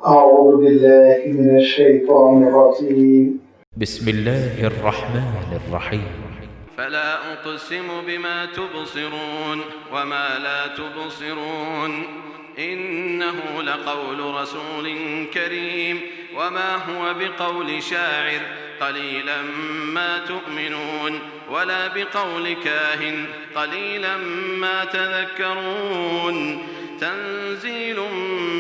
أعوذ بالله من الشيطان الرجيم بسم الله الرحمن الرحيم فلا أقسم بما تبصرون وما لا تبصرون إنه لقول رسول كريم وما هو بقول شاعر قليلا ما تؤمنون ولا بقول كاهن قليلا ما تذكرون تنزيل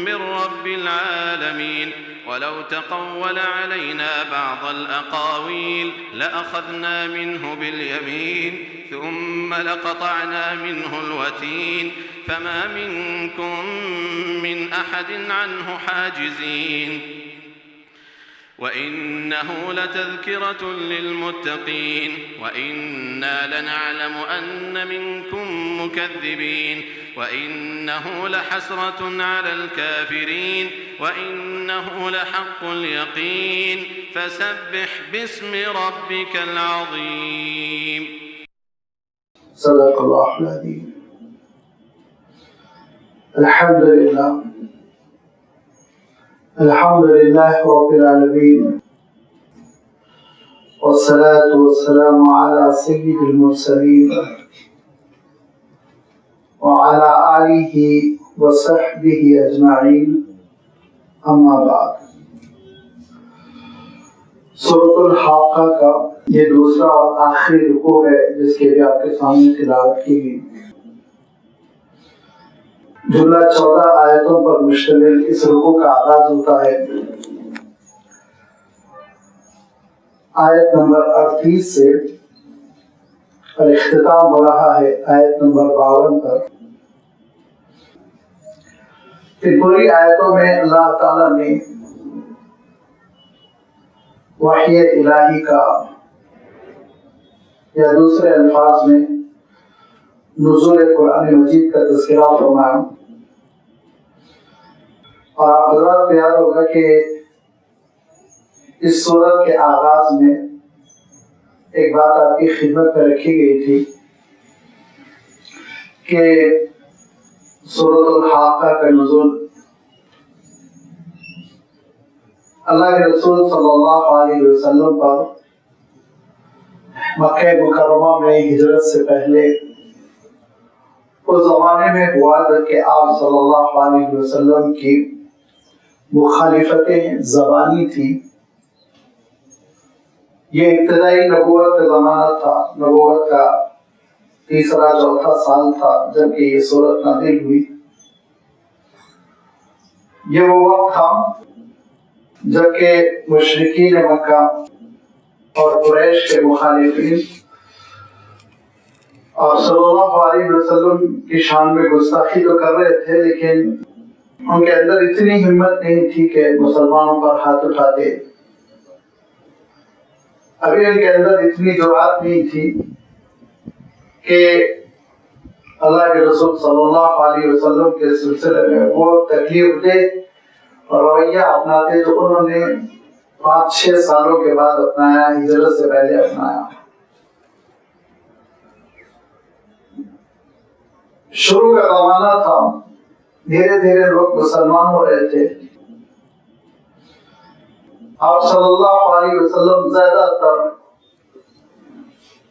من رب العالمين ولو تقول علينا بعض الأقاويل لأخذنا منه باليمين ثم لقطعنا منه الوتين فما منكم من أحد عنه حاجزين وإنه لتذكرة للمتقين وإنا لنعلم أن منكم مكذبين وإنه لحسرة على الكافرين وإنه لحق اليقين فسبح باسم ربك العظيم. صدق الله العظيم. الحمد لله رب العالمين والصلاة والسلام على سيد المرسلين وعلى آله وصحبه أجمعين أما بعد. سورۃ الحاقہ کا یہ دوسرا اور آخری رکوع ہے جس کے بھی آپ کے سامنے تلاوت کی گئی. جملہ 14 آیتوں پر مشتمل اس رکوع کا آغاز ہوتا ہے آیت نمبر 38 سے اور اختتام ہو رہا ہے آیت نمبر 52 پر. ان پوری آیتوں میں اللہ تعالیٰ نے وحی الہی کا یا دوسرے الفاظ میں نزول قرآن مجید کا تذکرہ فرمایا. اور آپ حضرات کو یاد ہوگا کہ اس سورت کے آغاز میں ایک بات آپ کی خدمت میں رکھی گئی تھی کہ سورۃ الحاقہ کا نزول اللہ کے رسول صلی اللہ علیہ وسلم پر مکہ مکرمہ میں ہجرت سے پہلے اس زمانے میں ہوا جبکہ آپ صلی اللہ علیہ وسلم کی مخالفتیں زبانی تھی. یہ ابتدائی نبوت کا زمانہ تھا، نبوت کا تیسرا چوتھا سال تھا جبکہ یہ سورت نازل ہوئی. یہ وہ وقت تھا جبکہ مشرکین مکہ اور قریش کے مخالفین اور صلی اللہ علیہ وسلم کی شان میں گستاخی تو کر رہے تھے لیکن ان کے اندر اتنی ہمت نہیں تھی کہ مسلمانوں پر ہاتھ اٹھاتے. ابھی ان کے اندر اتنی جرأت نہیں تھی کہ اللہ کے رسول صلی اللہ علیہ وسلم کے سلسلے میں وہ تکلیف دے اور رویہ اپناتے جو انہوں نے 5-6 سالوں کے بعد اپنایا، ہجرت سے پہلے اپنایا. شروع کا زمانہ تھا، دھیرے دھیرے لوگ مسلمان ہو رہے تھے. آپ صلی اللہ علیہ وسلم زیادہ تر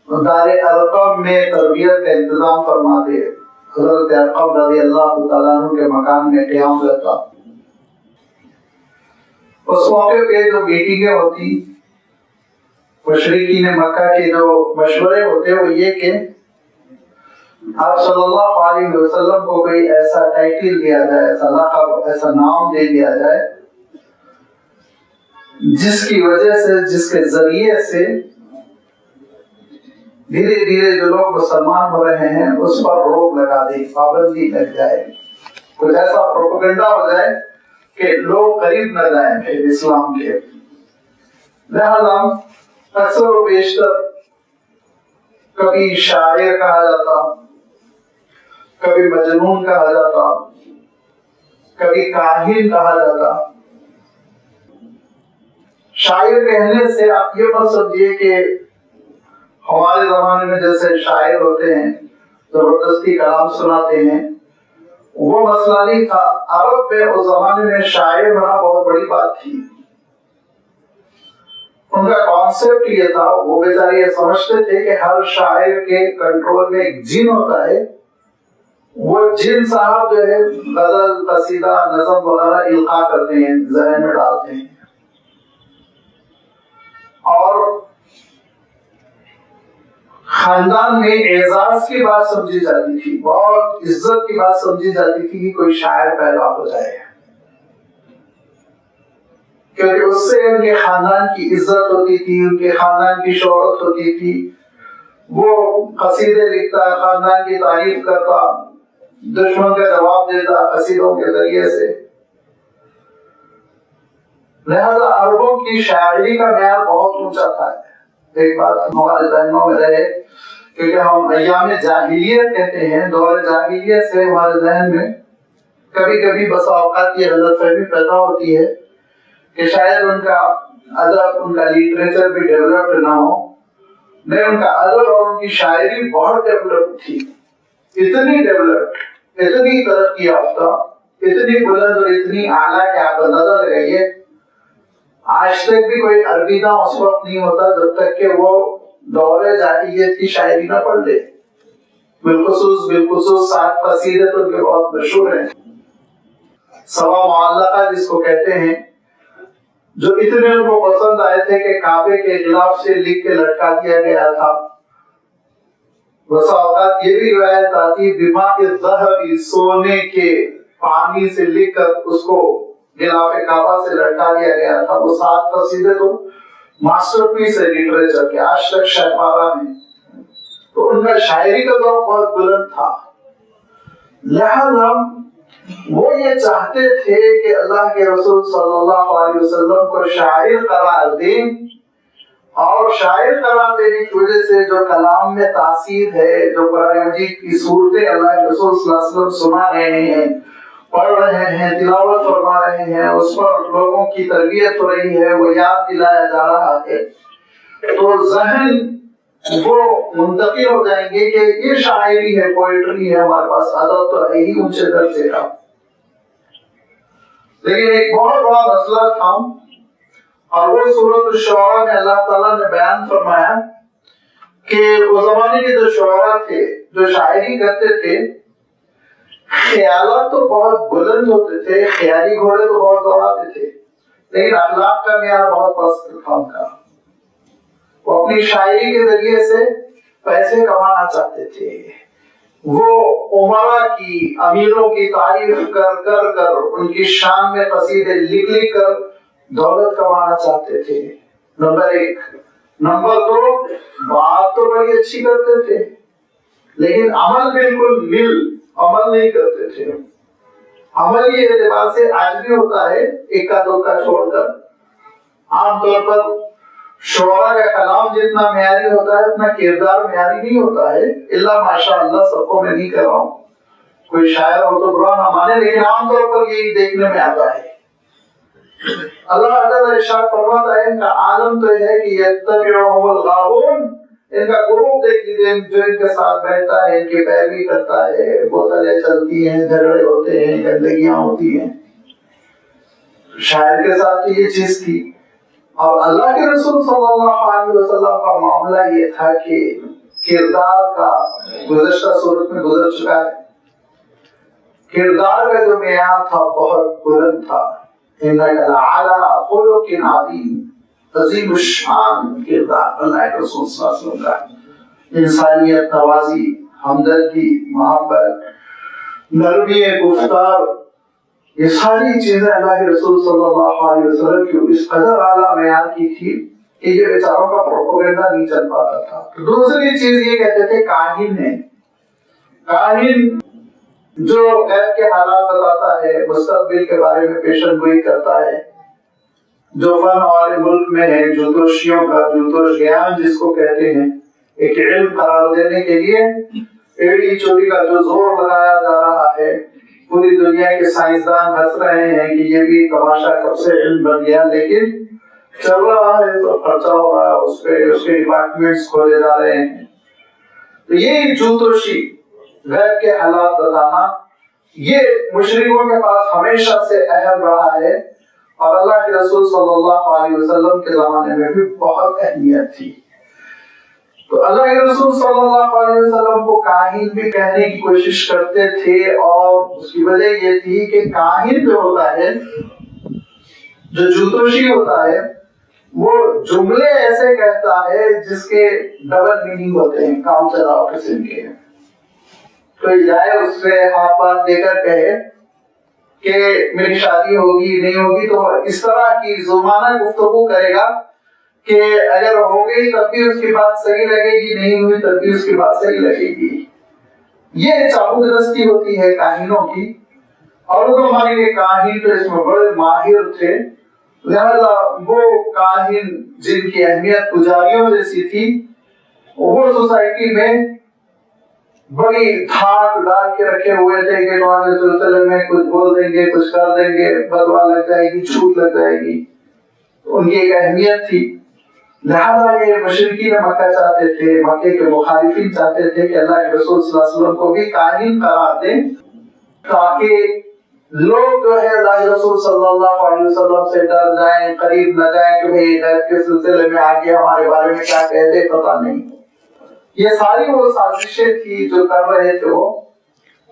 دار ارقم میں تربیت کا انتظام فرماتے. حضرت ارقم رضی اللہ تعالیٰ عنہ کے مکان میں قیام رہتا. اس موقع پہ جو میٹنگیں ہوتی، مشرکین مکہ کے جو مشورے ہوتے وہ یہ کہ آپ صلی اللہ علیہ وسلم کو کوئی ایسا ٹائٹل دیا جائے، ایسا لقب، ایسا نام دے دیا جائے جس کی وجہ سے، جس کے ذریعے سے دھیرے دھیرے جو لوگ مسلمان ہو رہے ہیں اس پر روک لگا دے، پابندی لگ جائے، کچھ ایسا پروپیگنڈا ہو جائے کہ لوگ قریب نہ جائیں پھر اسلام کے. لہذا اکثر و بیشتر کبھی شاعر کہا جاتا، کبھی مجنون کہا جاتا، کبھی کاہن کہا جاتا. شاعر کہنے سے آپ یہ مت سمجھیے کہ ہمارے زمانے میں جیسے شاعر ہوتے ہیں زبردستی کلام سناتے ہیں وہ مسئلہ نہیں تھا. عرب میں اس زمانے میں شاعر ہونا بہت بڑی بات تھی. ان کا کانسیپٹ یہ تھا, وہ بیچارے یہ سمجھتے تھے کہ ہر شاعر کے کنٹرول میں ایک جن ہوتا ہے. وہ جن صاحب جو ہے غزل, قصیدہ, نظم وغیرہ القاء کرتے ہیں, ذہن میں ڈالتے ہیں. اور خاندان میں اعزاز کی بات سمجھی جاتی تھی, بہت عزت کی بات سمجھی جاتی تھی کہ کوئی شاعر پیدا ہو جائے, کیونکہ اس سے ان کے خاندان کی عزت ہوتی تھی, ان کے خاندان کی شہرت ہوتی تھی. وہ قصیدے لکھتا, خاندان کی تعریف کرتا, دشمن کا جواب دیتا قصیدوں کے ذریعے سے. لہذا عربوں کی شاعری کا معیار بہت اونچا تھا. ایک بات ہمارے ذہنوں میں رہے, کیونکہ ہم ایام جاہلیت کہتے ہیں, دور جاہلیت سے ہمارے ذہن میں کبھی کبھی بسا اوقات یہ غلط فہمی پیدا ہوتی ہے کہ شاید ان کا ادب, ان کا لٹریچر بھی ڈیولپڈ نہ ہو. نہیں, ان کا ادب اور ان کی شاعری بہت ڈیولپ تھی, اتنی ڈیولپڈ, اتنی ترقی یافتہ, اتنی بلند اور اتنی اعلیٰ کہ آپ اندازہ لگائیے آج تک بھی کوئی عربی نہ اس وقت نہیں ہوتا جب تک کہ وہ دور جاہلیت کی شاعری نہ پڑھ لے. بالخصوص 7 قصیدے تو ان کے بہت مشہور ہیں. سوا معلقہ جس کو کہتے ہیں, جو اتنے ان کو پسند آئے تھے کہ کعبے کے غلاف سے لکھ کے لٹکا دیا گیا تھا. بسا اوقات یہ بھی روایت آتی بماء الذهب, سونے کے پانی سے لکھ کر اس کو غلاف کعبہ سے لٹکا دیا گیا تھا. وہ 7 قصیدے تو ماسٹر پیس ہے لٹریچر کے, آج تک شاہپارہ میں. تو ان کا شاعری کا ذوق بہت بلند تھا. لہذا وہ یہ چاہتے تھے کہ اللہ کے رسول صلی اللہ علیہ وسلم کو شاعر قرار دیں, اور شاعر قرار دینے کی وجہ سے جو کلام میں تاثیر ہے, جو قرآن مجید کی صورتیں اللہ کے رسول صلی اللہ علیہ وسلم سنا رہے ہیں, پڑھ رہے ہیں, تلاوت فرما رہے ہیں, اس پر لوگوں کی تربیت ہو رہی ہے, وہ یاد دلایا جا رہا ہے, تو ذہن وہ منتقل ہو جائیں گے کہ یہ شاعری ہے, پوئٹری ہے, ہمارے پاس ادب تو ہے ہی اونچے درجے کا. لیکن ایک بہت بڑا مسئلہ تھا, اور وہ سورۃ الشعراء میں اللہ تعالیٰ نے بیان فرمایا کہ اس زمانے کے جو شعراء تھے, جو شاعری کرتے تھے, خیالات تو بہت بلند ہوتے تھے, خیالی گھوڑے تو بہت دوڑاتے تھے, لیکن اخلاق کا معیار بہت پست تھا ان کا. وہ اپنی شاعری کے ذریعے سے پیسے کمانا چاہتے تھے. وہ عمرا کی, امیروں کی تعریف کر کر کر, ان کی شان میں قصیدے لکھ لکھ کر دولت کمانا چاہتے تھے. نمبر 1. نمبر 2, بات تو بڑی اچھی کرتے تھے, لیکن عمل بالکل نل, عمل نہیں کرتے تھے. عمل یہ اعتبار سے آج بھی ہوتا ہے, اکا دوکا چھوڑ کر. عام طور پر شعراء کا کلام جتنا معیاری ہوتا ہے اتنا کردار معیاری نہیں ہوتا ہے, اللہ ماشاء اللہ, سب کو میں نہیں کر رہا ہوں, کوئی شاعر ہو تو برا نہ مانے, لیکن عام طور پر یہی دیکھنے میں آتا ہے. اللہ تعالیٰ ارشاد فرماتا ہے ان کا عالم تو ہے کہ یتبعهم الغاوون, ان کا گروپ دیکھ لیجیے جو ان کے ساتھ بیٹھتا ہے, ان کی پیروی کرتا ہے, بوتلیں چلتی ہیں, جھگڑے ہوتے ہیں, گندگیاں ہوتی ہیں. شاعر کے ساتھ یہ چیز تھی. اور اللہ کے رسول صلی اللہ علیہ وسلم کا معاملہ یہ تھا کہ کردار کا گزشتہ صورت میں گزر چکا ہے, کردار کا جو معیار تھا بہت بلند تھا. انک لعلی خلق عظیم, عظیم الشان کردار اللہ کے رسول صلی اللہ علیہ وسلم کا. انسانیت, توازی, ہمدردی, محبت, نرمی گفتار, یہ ساری چیزیں اللہ کے رسول صلی اللہ علیہ وسلم کی اس قدر اعلیٰ معیار کی تھی کہ یہ بیچاروں کا پروپیگنڈا نہیں چل پاتا تھا. دوسری چیز یہ کہتے تھے کاہن ہے. کاہن جو غیب کے حالات بتاتا ہے, مستقبل کے بارے میں پیشن گوئی کرتا ہے, جو فن ہمارے ملک میں ہے, جوتشیوں کا, جوتش گیان جس کو کہتے ہیں, ایک علم قرار دینے کے لیے ایڑی چوٹی کا جو زور لگایا جا رہا ہے, پوری دنیا کے سائنسدان ہنس رہے ہیں کہ یہ بھی تماشا کب سے علم بن گیا, لیکن چل رہا ہے تو خرچہ ہو رہا ہے اس پہ, اس کے ڈپارٹمنٹس کھولے جا رہے ہیں. تو یہ جوتشی, غیب کے حالات بتانا, یہ مشرکوں کے پاس ہمیشہ سے اہم رہا ہے، اور اللہ کے رسول صلی اللہ علیہ وسلم کے زمانے میں بھی بہت اہمیت تھی۔ تو اللہ کے رسول صلی اللہ علیہ وسلم کو کاہن بھی کہنے کی کوشش کرتے تھے، اور اس کی وجہ یہ تھی کہ کاہن جو ہوتا ہے، جو جوتوشی ہوتا ہے، وہ جملے ایسے کہتا ہے جس کے ڈبل میننگ ہوتے ہیں، کاؤنٹر قسم کے۔ کوئی جائے اس سے ہاتھ پاٹ دے کر کہے کہ میری شادی ہوگی نہیں ہوگی، تو اس طرح کی ظلمانہ گفتگو کرے گا کہ اگر ہو گئی تب بھی اس کی بات صحیح لگے گی، نہیں ہوئی تب بھی اس کی بات صحیح لگے گی۔ یہ چاپو درستی ہوتی ہے کاہنوں کی، اور وہ ہمارے لیے کاہن تو اس میں بڑے ماہر تھے، لہذا وہ کاہن جن کی اہمیت پجاریوں جیسی تھی، وہ سوسائٹی میں بڑی دھاک ڈال کے رکھے ہوئے تھے کہ تمہارے سلسلے میں کچھ بول دیں گے، کچھ کر دیں گے، بدوا لگ جائے گی، چھوٹ لگ جائے گی۔ ان کی ایک اہمیت تھی، لہذا یہ مشرکین مکہ چاہتے تھے، مکے کے مخالفین چاہتے تھے کہ اللہ کے رسول صلی اللہ علیہ وسلم کو بھی کاہن قرار دیں، تاکہ لوگ جو ہے اللہ کے رسول صلی اللہ علیہ وسلم سے ڈر جائیں، قریب نہ جائیں کہ بھئی ہدایت کے سلسلے میں آگے ہمارے بارے میں کیا کہہ دے پتہ نہیں۔ یہ ساری وہ سازشیں تھی جو کر رہے تھے وہ،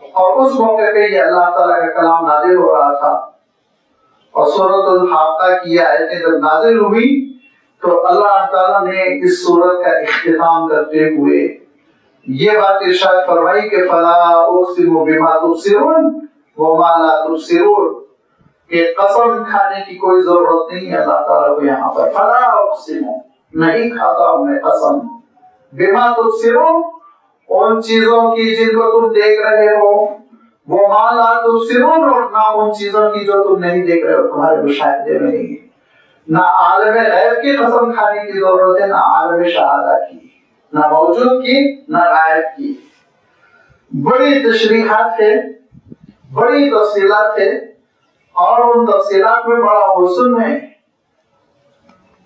اور اس موقع پہ یہ اللہ تعالیٰ کا کلام نازل ہو رہا تھا، اور سورۃ الحاقہ کی آیتیں جب نازل ہوئی تو اللہ تعالیٰ نے اس سورت کا اختتام کرتے ہوئے یہ بات ارشاد فرمائی کہ فلا اقسم بما تبصرون وما لا تبصرون، کہ قسم کھانے کی کوئی ضرورت نہیں ہے اللہ تعالیٰ کو یہاں پر۔ فلا اقسم، نہیں کھاتا ہوں میں قسم، بما تبصرون، ان چیزوں کی جن کو تم دیکھ رہے ہو، وما لا تبصرون، اور نہ ان چیزوں کی جو تم نہیں دیکھ رہے ہو، تمہارے مشاہدے میں نہیں ہے۔ نہ عالم غیب کی قسم کھانے کی ضرورت ہے، نہ عالم شہادہ کی، نہ موجود کی نہ غائب کی۔ بڑی تشریحات ہے، بڑی تفصیلات ہے، اور ان تفصیلات میں بڑا حسن ہے،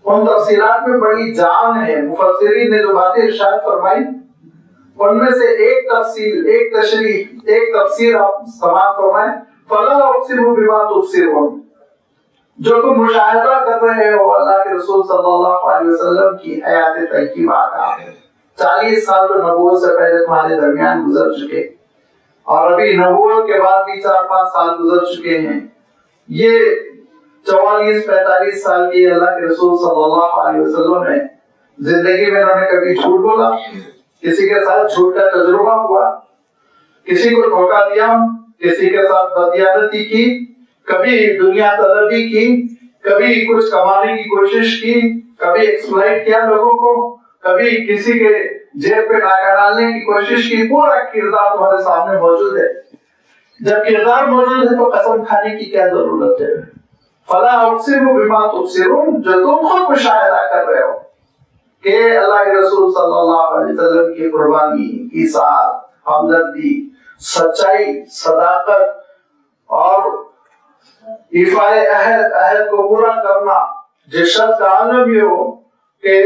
ان تفصیلات میں بڑی جان ہے۔ مفسرین نے جو باتیں ارشاد فرمائی ان میں سے ایک تفصیل، ایک تشریح، ایک تفسیر آپ سماعت فرمائیں، فلا اقسم بما تبصرون، جو تم مشاہدہ کر رہے ہو اللہ کے رسول صلی اللہ علیہ وسلم کی حیات طیبہ کا۔ 40 سال تو نبوت سے پہلے تمہارے درمیان گزر چکے، اور ابھی نبوت کے بعد بھی 4-5 سال گزر چکے ہیں۔ یہ 44-45 سال کی اللہ کے رسول صلی اللہ علیہ وسلم نے زندگی میں انہوں نے کبھی جھوٹ بولا؟ کسی کے ساتھ جھوٹ کا تجربہ ہوا؟ کسی کو دھوکہ دیا؟ کسی کے ساتھ بدیانتی کی؟ کبھی دنیا طلبی کی؟ کبھی کچھ کمانے کی کوشش کی؟ کبھی ایکسپلائٹ کیا لوگوں کو؟ کبھی کسی کے جیب پہ ڈاکہ ڈالنے کی کوشش کی؟ پورا کردار تمہارے سامنے موجود ہے۔ جب کردار موجود ہے تو قسم کھانے کی کیا ضرورت ہے؟ فلا اقسم بما تبصرون، جو تم خود مشاہدہ کر رہے ہو کہ اللہ کے رسول صلی اللہ علیہ وسلم کی قربانی، ایثار، ہمدردی، سچائی، صداقت اور ایفائے عہد کو پورا کرنا۔ جس شخص کا عالم یہ ہو کہ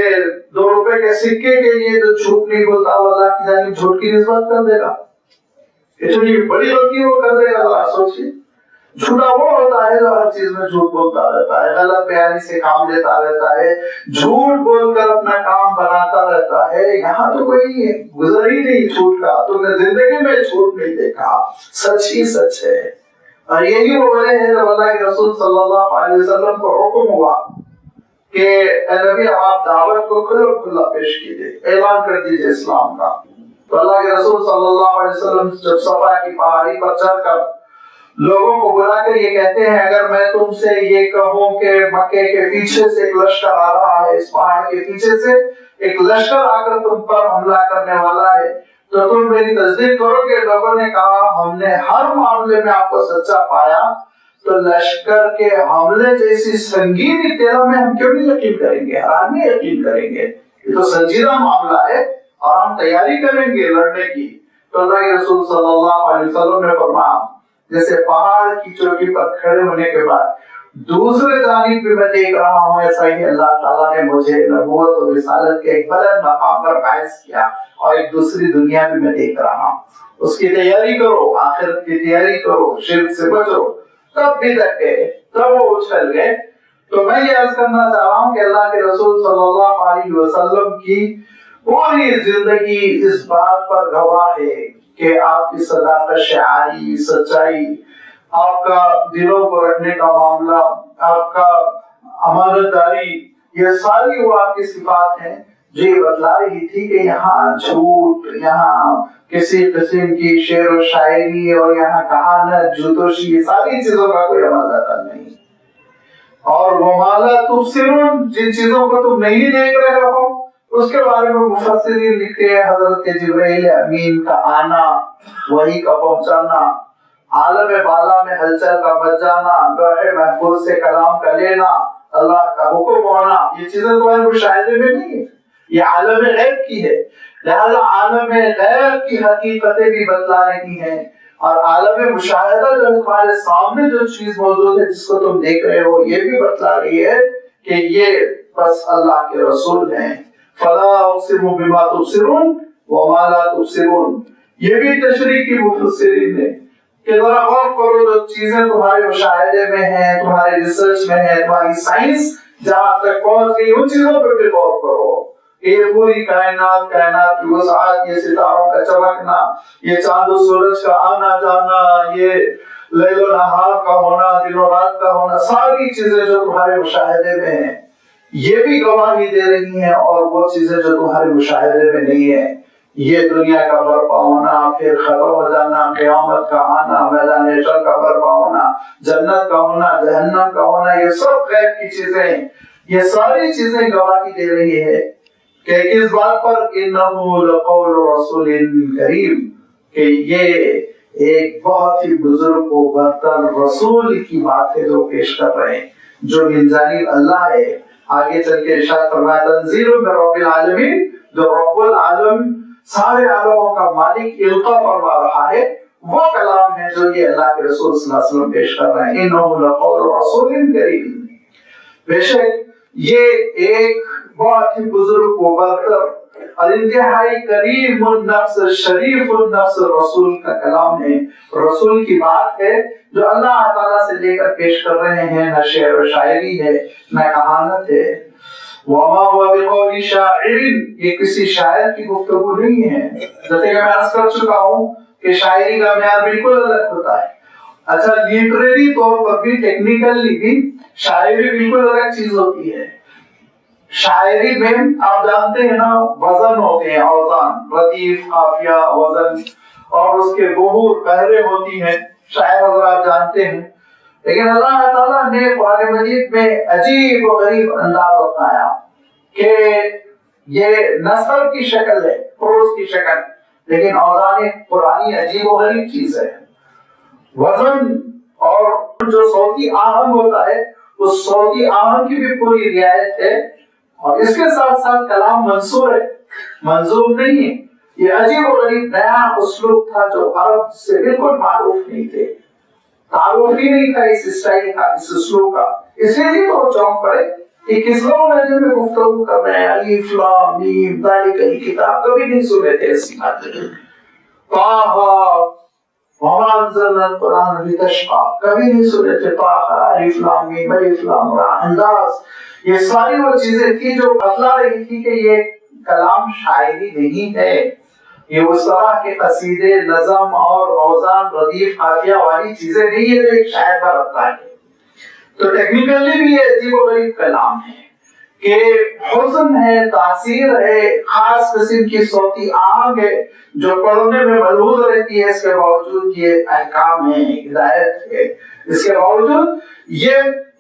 2 روپے کے سکے کے لیے جو جھوٹ نہیں بولتا وہ اللہ کی جانب جھوٹ کی نسبت کر دے گا، اتنی بڑی غلطی وہ کر دے گا۔ اللہ سوچیے، جھوٹا وہ ہوتا ہے جو ہر چیز میں جھوٹ بولتا رہتا ہے، غلط بیانی سے کام لیتا رہتا ہے، جھوٹ بول کر اپنا کام بناتا رہتا ہے۔ یہاں تو کوئی گزر ہی نہیں جھوٹ کا، تم نے زندگی میں جھوٹ نہیں دیکھا، سچ ہی سچ ہے۔ اور یہی وہ وجہ ہے جب اللہ کے رسول صلی اللہ علیہ وسلم کو حکم ہوا کہ اے نبی آپ دعوت کو کھلا پیش کیجئے، اعلان کر دیجئے اسلام کا۔ تو اللہ کے رسول صلی اللہ علیہ وسلم جب صفا کی پہاڑی پر چڑھ کر لوگوں کو بلا کر یہ کہتے ہیں، اگر میں تم سے یہ کہوں کہ مکے کے پیچھے سے ایک لشکر آ رہا ہے، اس پہاڑ کے پیچھے سے ایک لشکر آ کر تم پر حملہ کرنے والا ہے، تو تم میری تصدیق کرو گے؟ لوگوں نے کہا ہم نے ہر معاملے میں آپ کو سچا پایا، تو لشکر کے حملے جیسی سنگین اطلاع میں ہم کیوں نہیں یقین کریں گے، حرام نہیں یقین کریں گے؟ یہ تو سنجیدہ معاملہ ہے اور ہم تیاری کریں گے لڑنے کی۔ تو اللہ کے رسول صلی اللہ علیہ وسلم نے فرمایا، جیسے پہاڑ کی چوٹی پر کھڑے ہونے کے بعد دوسرے جانب بھی میں دیکھ رہا ہوں ایسا ہی اللہ تعالیٰ نے مجھے نبوت اور رسالت کے ایک بلند مقام پر فائز کیا، اور ایک دوسری دنیا بھی میں دیکھ رہا ہوں۔ اس کی تیاری کرو، آخرت کی تیاری کرو، شرک سے بچو۔ تب بھی تک گئے، تب وہ اچھل گئے۔ تو میں یہ عرض کرنا چاہ رہا ہوں کہ اللہ کے رسول صلی اللہ علیہ وسلم کی پوری زندگی اس بات پر گواہ ہے کہ آپ کی صداقت شعاری، سچائی، آپ کا دلوں کو رکھنے کا معاملہ، آپ کا امانت داری، یہ ساری وہ آپ کی صفات ہیں جو یہ بتلا رہی تھی کہ یہاں جھوٹ، یہاں کسی قسم کی شعر و شاعری اور یہاں کہانت، جوتوشی، یہ ساری چیزوں کا کوئی عمل دخل نہیں۔ اور وَمَا لَا تُبْصِرُونَ، جن چیزوں کو تم نہیں دیکھ رہے ہو اس کے بارے میں مفسرین لکھتے ہیں حضرت جبرائیل امین کا آنا، وحی کا پہنچانا، عالم بالا میں ہلچل کا بچ جانا، لوح محفوظ سے کلام کا لینا، اللہ کا حکم ہونا، یہ چیزیں تمہارے مشاہدے میں نہیں ہے، یہ عالم غیب کی ہے۔ لہذا عالم غیب کی حقیقتیں بھی بتلا رہی ہیں، اور عالم مشاہدہ جو تمہارے سامنے جو چیز موجود ہے جس کو تم دیکھ رہے ہو یہ بھی بتلا رہی ہے کہ یہ بس اللہ کے رسول ہیں۔ فَلَا أُقْسِمُ بِمَا تُبْصِرُونَ وَمَا لَا تُبْصِرُونَ، یہ بھی تشریح کی مفسرین نے کہ ذرا غور کرو جو چیزیں تمہارے مشاہدے میں ہیں، تمہارے ریسرچ میں ہیں، تمہاری سائنس جہاں تک پہنچ گئی ان چیزوں پر بھی غور کرو۔ یہ پوری کائنات کی وسعت، یہ ستاروں کا چمکنا، یہ چاند و سورج کا آنا جانا، یہ لیل و نہار کا ہونا، دن و رات کا ہونا، ساری چیزیں جو تمہارے مشاہدے میں ہیں یہ بھی گواہی دے رہی ہیں، اور وہ چیزیں جو تمہارے مشاہدے میں نہیں ہیں، یہ دنیا کا برپا ہونا، پھر ختم ہو جانا، قیامت کا آنا، میدان حشر کا برپا ہونا، جنت کا ہونا، جہنم کا ہونا، یہ سب غیب کی چیزیں ہیں۔ یہ ساری چیزیں گواہی دے رہی ہے کہ اس بات پر انہو لقول رسول کریم، کہ یہ ایک بہت ہی بزرگ و برتر رسول کی بات ہے جو پیش کر رہے ہیں، جو من جانب اللہ ہے۔ آگے چل کے ارشاد فرمایا تنزیل من رب العالمین، جو رب العالم سارے عالموں کا مالک القا فرما رہا ہے، وہ کلام ہے جو یہ اللہ کے رسول صلی اللہ علیہ وسلم پیش کر رہے ہیں۔ انہو لقول رسول کریم، بے شک یہ ایک بہت ہی بزرگ و برتر اور انتہائی کریم النفس، شریف النفس رسول کا کلام ہے، رسول کی بات ہے جو اللہ تعالیٰ سے لے کر پیش کر رہے ہیں۔ نہ شعر و شاعری ہے، نہ کہانت ہے۔ وما هو بقول شاعر، یہ کسی شاعر کی گفتگو نہیں ہے۔ جیسے کہ میں عرض کر چکا ہوں کہ شاعری کا معیار بالکل الگ ہوتا ہے۔ اچھا، لیٹریری طور پر بھی، ٹیکنیکلی بھی شاعری بالکل الگ چیز ہوتی ہے۔ شاعری میں آپ جانتے ہیں نا، وزن ہوتے ہیں، اوزان، ردیف، قافیہ، وزن، اور اس کے بحور، بحریں ہوتی ہیں، شاعر حضرات جانتے ہیں۔ لیکن اللہ تعالیٰ نے قرآن مجید میں عجیب و غریب انداز اپنایا کہ یہ نثر کی شکل ہے، پروز کی شکل، لیکن اوزان قرآنی عجیب و غریب چیز ہے۔ وزن اور جو صوتی آہنگ ہوتا ہے، اس صوتی آہنگ کی بھی پوری رعایت ہے، اور اس کے ساتھ ساتھ کلام منصور ہے، منظوم نہیں ہے۔ یہ عجیب و غریب نیا اسلوب تھا جو عرب سے بالکل معروف نہیں تھے، تعارف ہی نہیں تھا اس اسٹائل کا، اس اسلوب کا۔ اس لیے تو چونک پڑے کہ کس لوگ لہجے میں گفتگو کر رہے ہیں، الف لام میم ذالک الکتاب، کبھی نہیں سنے تھے ایسی باتیں۔ طٰہٰ وما انزلنا القرآن لتشقى، کبھی نہیں سنے تھے طٰہٰ، الف لام میم، الف لام را، انداز، یہ ساری وہ چیزیں تھی جو بتلا رہی تھی کہ یہ کلام شاعری نہیں ہے، یہ اس طرح کے قصیدے، نظم اور اوزان، ردیف، قافیہ والی چیزیں نہیں ہے جو ایک شاعر کا رفتہ ہے۔ تو ٹیکنیکلی بھی یہ عجیب و غریب کلام ہے کہ حزن ہے، تاثیر ہے، خاص قسم کی صوتی آہنگ ہے جو پڑھنے میں ملحوظ رہتی ہے۔ اس کے باوجود یہ احکام ہے، ہدایت ہے، اس کے باوجود یہ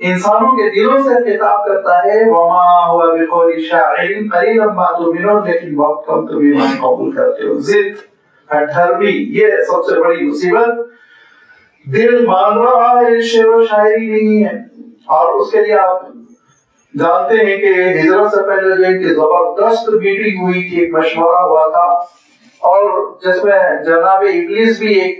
انسانوں کے دلوں سے خطاب کرتا ہے۔ وما هو بقول شاعر قلیلا ما تؤمنون، لیکن بہت کم تم ایمان قبول کرتے ہو۔ ضد، ہٹھرمی، یہ سب سے بڑی مصیبت۔ دل مان رہا ہے شعر و شاعری نہیں ہے، اور اس کے لیے آپ جانتے ہیں کہ ہجرت سے پہلے جو ان کی زبردست میٹنگ ہوئی تھی، ایک مشورہ ہوا تھا، اور جس میں جناب ابلیس بھی ایک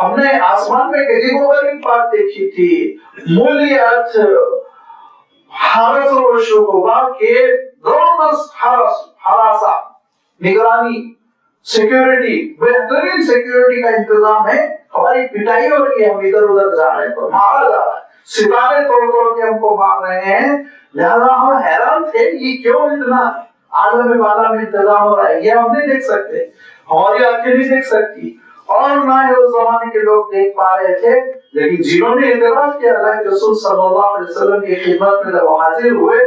ہم نے آسمان میں عجیب و غریب بات دیکھی تھی، مولیت حرس و شعبہ کے دونس حراسہ، نگرانی، سیکیورٹی، بہترین سیکیورٹی کا انتظام ہے. ہماری پٹائی ہو رہی ہے، ہم ادھر ادھر جا رہے ہیں تو مارا جا رہا ہے، ستارے توڑ توڑ کے ہم کو مار رہے ہیں. لہذا ہم حیران تھے یہ کیوں اتنا عالم بالا میں انتظام ہو رہا ہے. یہ ہم نہیں دیکھ سکتے، ہماری آنکھیں نہیں دیکھ سکتی اور نہ ہی اس زمانے کے لوگ دیکھ پا رہے تھے. لیکن جنہوں نے اعتراف کیا اللہ کے رسول صلی اللہ علیہ وسلم کی خدمت میں جب حاضر ہوئے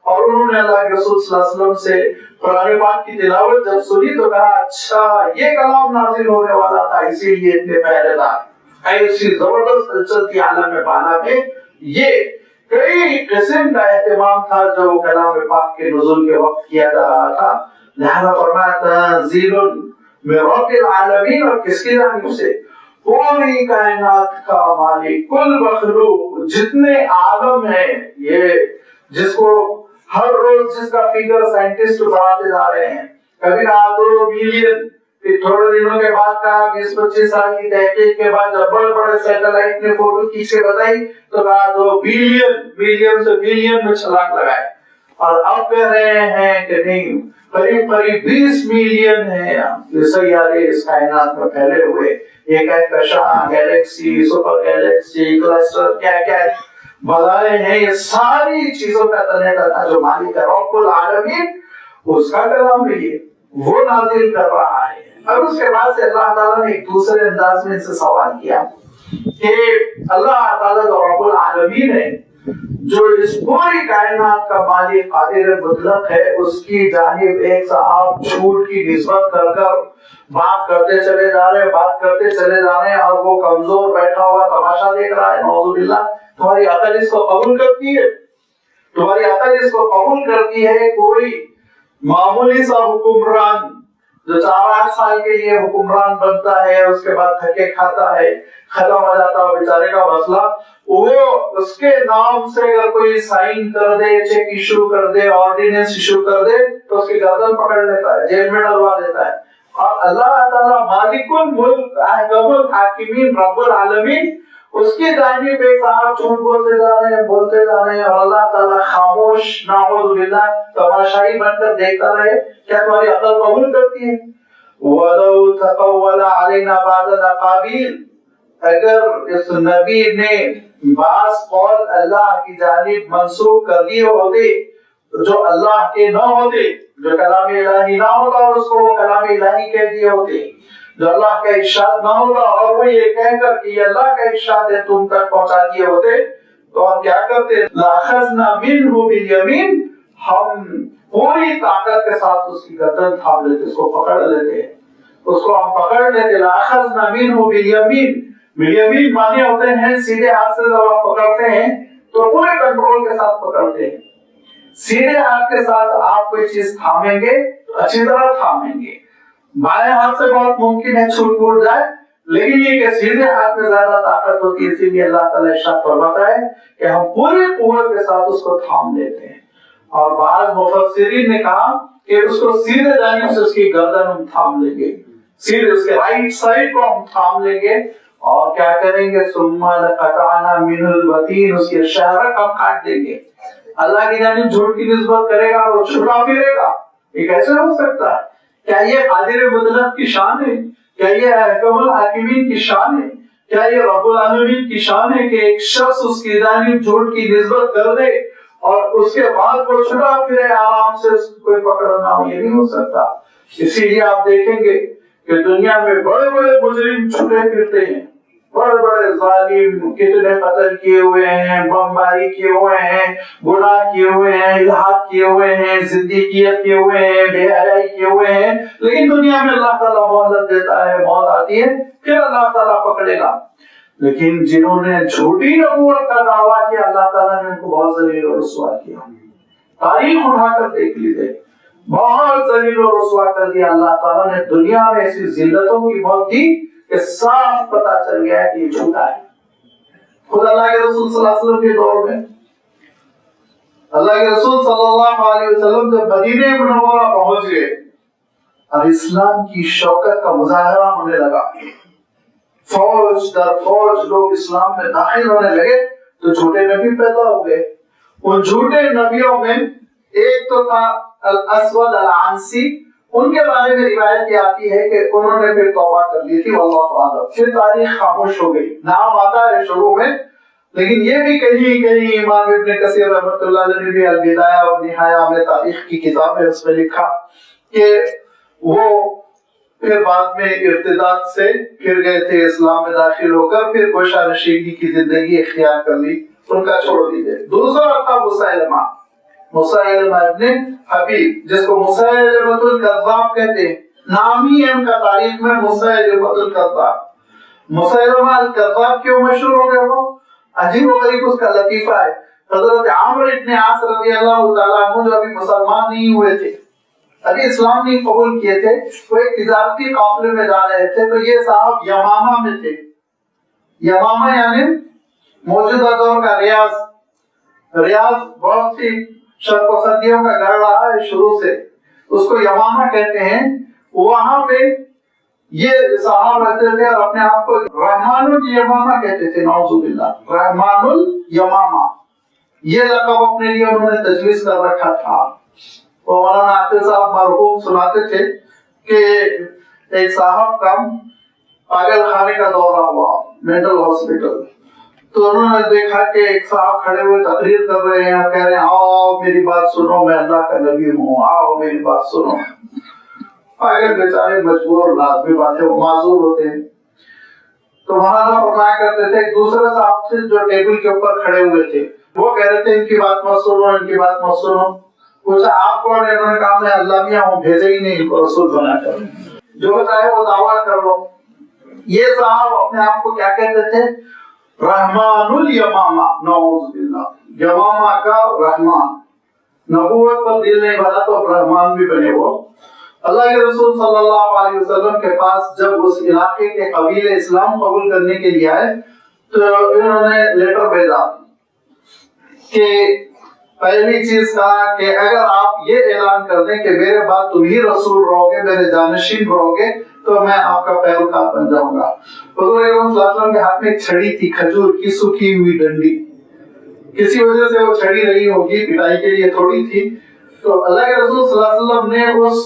اور انہوں نے اللہ کے رسول صلی اللہ علیہ وسلم سے قرآن پاک کی تلاوت جب سنی تو کہا اچھا یہ کلام نازل ہونے والا تھا، اسی لیے اتنے پہرے دار. ایسی زبردست ہلچل تھی عالم بالا میں. یہ کئی قسم کا اہتمام تھا جو کلام پاک کے نزول کے وقت کیا جا رہا تھا. لہذا فرمایا تنزیل من رب العالمین، اور کس کی جانب سے؟ پوری کائنات کا مالک، کل مخلوق، جتنے عالم ہیں، یہ جس کو ہر روز جس کا فگر سائنٹسٹ بڑھاتے جا رہے ہیں. کبھی کہا 2 بلین، پھر تھوڑے دنوں کے بعد کہا 20-25 سال کی تحقیق کے بعد جب بڑے بڑے سیٹلائٹ نے فوٹو کھینچ کے بتائی تو کہا 2 بلین، بلین سے بلین میں چھلانگ لگائے. اور اب کہہ رہے ہیں کہ نہیں، قریب 20 ملین ہیں یہ سیارے اس کائنات میں پھیلے ہوئے. یہ کہکشاں، گیلیکسی، سپر گیلیکسی، کلسٹر، کیا کیا بظاہر ہیں. یہ ساری چیزوں کا تنہ تنہ جو مالک ہے رب العالمین، اس کا کلام ہے، یہ وہ نازل کر رہا ہے. اب اس کے بعد سے اللہ تعالیٰ نے ایک دوسرے انداز میں سے سوال کیا کہ اللہ تعالیٰ جو رب العالمین ہے، جو اس پوری کائنات کا مالک قادر مطلق ہے، اس کی جانب ایک صاحب جھوٹ کی نسبت کر کر بات کرتے چلے جا رہے ہیں اور وہ کمزور بیٹھا ہوا تماشا دیکھ رہا ہے. نعوذ باللہ. تمہاری عقل اس کو قبول کرتی ہے؟ تمہاری عقل اس کو قبول کرتی ہے؟ کوئی معمولی سا حکمران جو 4-8 سال کے لیے حکمران بنتا ہے، اس کے بعد دھکے کھاتا ہے، ختم ہو جاتا ہے بیچارے کا مسئلہ، وہ اس کے نام سے اگر کوئی سائن کر دے، چیک ایشو کر دے، آرڈیننس ایشو کر دے تو اس کی گردن پکڑ لیتا ہے، جیل میں ڈلوا دیتا ہے. اور اللہ تعالیٰ مالک الملک، احکم الحاکمین، رب العالمین، اس کی جانب ایک صاحب جھوٹ بولتے جا رہے ہیں اور اللہ تعالیٰ خاموش نعوذ باللہ تماشائی بن کر دیکھتا رہے. کیا تمہاری عقل قبول کرتی ہے؟ وَلَوْ تَقَوَّلَ عَلَيْنَا بَعْضَ الْأَقَاوِيلِ، اگر اس نبی نے بعض قول اللہ کی جانب منسوخ کر دیے ہوتے جو اللہ کے نہ ہوتے، جو کلام الہی نہ ہوتا اور اس کو وہ کلام الہی کہہ دیے ہوتے، جو اللہ کا ارشاد نہ ہوتا اور وہ یہ کہہ کر کہ یہ اللہ کا ارشاد ہے تم تک پہنچا دیے ہوتے، تو ہم کیا کرتے؟ لَأَخَذْنَا مِنْهُ بِالْيَمِينِ، ہم پوری طاقت کے ساتھ اس کی گردن تھام لیتے، اس کو پکڑ لیتے، اس کو ہم پکڑ لیتے. لَأَخَذْنَا مِنْهُ بِالْيَمِينِ، بِالْيَمِينِ معنی ہوتے ہیں سیدھے ہاتھ سے جب آپ پکڑتے ہیں تو پورے کنٹرول کے ساتھ پکڑتے ہیں. سیدھے ہاتھ کے ساتھ آپ کوئی چیز تھامیں گے تو اچھی طرح تھامیں گے. بائیں ہاتھ سے بہت ممکن ہے چھوٹ پھوٹ جائے، لیکن یہ کہ سیدھے ہاتھ میں زیادہ طاقت ہوتی ہے، اسی لیے اللہ تعالیٰ ارشاد فرماتا ہے کہ ہم پوری قوت کے ساتھ اس کو تھام لیتے ہیں. اور بعض مفسرین نے کہا کہ اس کو سیدھے جانب سے اس کی گردن ہم تھام لیں گے، سیدھے اس کے رائٹ سائڈ کو ہم تھام لیں گے اور کیا کریں گے؟ ثم لقطعنا منه الوتين، اس کے شہرک ہم کاٹ دیں گے. اللہ کی جانب جھوٹ کی نسبت کرے گا اور وہ چھپا پھرے گا. یہ کیسے ہو سکتا ہے؟ کیا یہ قادر مطلق کی شان ہے؟ کیا یہ احکم الحاکمین کی شان ہے؟ کیا یہ رب العالمین کی شان ہے کہ ایک شخص اس کی جانب جھوٹ کی نسبت کر دے اور اس کے بعد وہ چھپا پھرے آرام سے، اس کو کوئی پکڑنا ہو؟ یہ نہیں ہو سکتا. اسی لیے آپ دیکھیں گے کہ دنیا میں بڑے بڑے مجرم چھپے پھرتے ہیں، بڑے بڑے ظالم، کتنے قتل کیے ہوئے ہیں، بمباری کیے ہوئے ہیں، گناہ کیے ہوئے ہیں، الحاد کیے ہوئے ہیں، زندگیت کیے ہوئے ہیں، بے حیائی کیے ہوئے ہیں، لیکن دنیا میں اللہ تعالیٰ مہلت دیتا ہے، موت آتی ہے، پھر اللہ تعالیٰ پکڑے گا. لیکن جنہوں نے جھوٹی نبوت کا دعویٰ کیا، اللہ تعالیٰ نے ان کو بہت ذلیل و رسوا کیا. تاریخ اٹھا کر دیکھ لیجیے، بہت ذلیل و رسوا کر دیا. اللہ تعالیٰ نے دنیا میں ایسی ذلتوں کی موت دی کہ صاف پتا چل گیا کہ یہ جھوٹا ہے. خود اللہ کے رسول صلی اللہ علیہ وسلم کے دور میں اللہ کے رسول صلی اللہ علیہ وسلم جب مدینہ منورہ پہنچ گئے اور اسلام کی شوکت کا مظاہرہ ہونے لگا، فوج در فوج لوگ اسلام میں داخل ہونے لگے تو جھوٹے نبی پیدا ہو گئے. ان جھوٹے نبیوں میں ایک تو تھا الاسود العنسی، ان کے بارے میں روایت یہ آتی ہے کہ انہوں نے پھر توبہ کر لی تھی، واللہ اعلم. پھر تاریخ خاموش ہو گئی، نام آتا ہے شروع میں، لیکن یہ بھی کہیں کہیں امام ابن کثیر رحمۃ اللہ علیہ نے بھی البدایہ اور نہایہ میں تاریخ کی کتاب ہے، اس میں لکھا کہ وہ پھر بعد میں ارتداد سے پھر گئے تھے، اسلام میں داخل ہو کر پھر گوشہ نشینی کی زندگی اختیار کر لی، ان کا چھوڑ دیجیے. دوسرا تھا مسیلمہ، مسیلمہ ابن حبیب، جس کو مسیلمۃ الکذاب کہتے ہیں، نام ہی ہے ان کا تاریخ میں مسیلمۃ الکذاب. مسیلمہ الکذاب کیوں مشہور ہو گئے؟ وہ عجیب و غریب اس کا لطیفہ ہے. حضرت عمرو ابن عاص رضی اللہ تعالیٰ عنہ جو ابھی مسلمان نہیں ہوئے تھے، ابھی اسلام نہیں قبول کیے تھے، وہ ایک تجارتی قافلے میں جا رہے تھے، تو یہ صاحب یمامہ میں تھے. یمامہ یعنی موجودہ دور کا ریاض. ریاض بہت سی شرق و سندیوں کا گھر رہا ہے شروع سے، اس کو یمامہ کہتے ہیں. وہاں پہ یہ صاحب رہتے تھے اور اپنے آپ کو رحمان الیمامہ کہتے تھے، نعوذ باللہ، رحمان الیمامہ. یہ لقب اپنے لیے انہوں نے تجویز کر رکھا تھا. مولانا عاقل صاحب مرحوم سناتے تھے کہ ایک صاحب کا پاگل خانے کا دورہ ہوا، مینٹل ہاسپٹل، تو انہوں نے دیکھا کہ ایک صاحب کھڑے ہوئے تقریر کر رہے ہیں اور کہہ رہے ہیں آؤ میری بات سنو، میں اللہ کا نبی ہوں، آؤ میری بات سنو. پاگل بیچارے مجبور، لازمی بات ہے، وہ معذور ہوتے ہیں. تو مولانا فرمایا کرتے تھے ایک دوسرے صاحب سے جو ٹیبل کے اوپر کھڑے ہوئے تھے، وہ کہہ رہے تھے ان کی بات مت سنو، ان کی بات مت سنو. پوچھا آپ کون ہے؟ انہوں نے کہا میں اللہ میاں ہوں، بھیجے ہی نہیں ان کو رسول بنا کر، جو چاہے وہ دعویٰ کر لو. یہ صاحب اپنے آپ کو کیا کہتے تھے؟ رحمان الیمامہ، نعوذ باللہ، یمامہ کا رحمان. نبوت پر دل نہیں بھرا تو اب رحمان بھی بنے. وہ اللہ کے رسول صلی اللہ علیہ وسلم کے پاس جب اس علاقے کے قبیلے اسلام قبول کرنے کے لیے آئے تو انہوں نے لیٹر بھیجا کہ پہلی چیز کہا کہ اگر آپ یہ اعلان کر دیں کہ میرے بعد تم ہی رسول رہو گے، میرے جانشین رہو گے، تو میں آپ کا پیروکار بن جاؤں گا. حضور اکرم صلی اللہ علیہ وسلم کے ہاتھ میں ایک چھڑی تھی، کھجور کی سوکھی ہوئی ڈنڈی، کسی وجہ سے وہ چھڑی رہی ہوگی، پٹائی کے لیے تھوڑی تھی. تو اللہ کے رسول صلی اللہ علیہ وسلم نے اس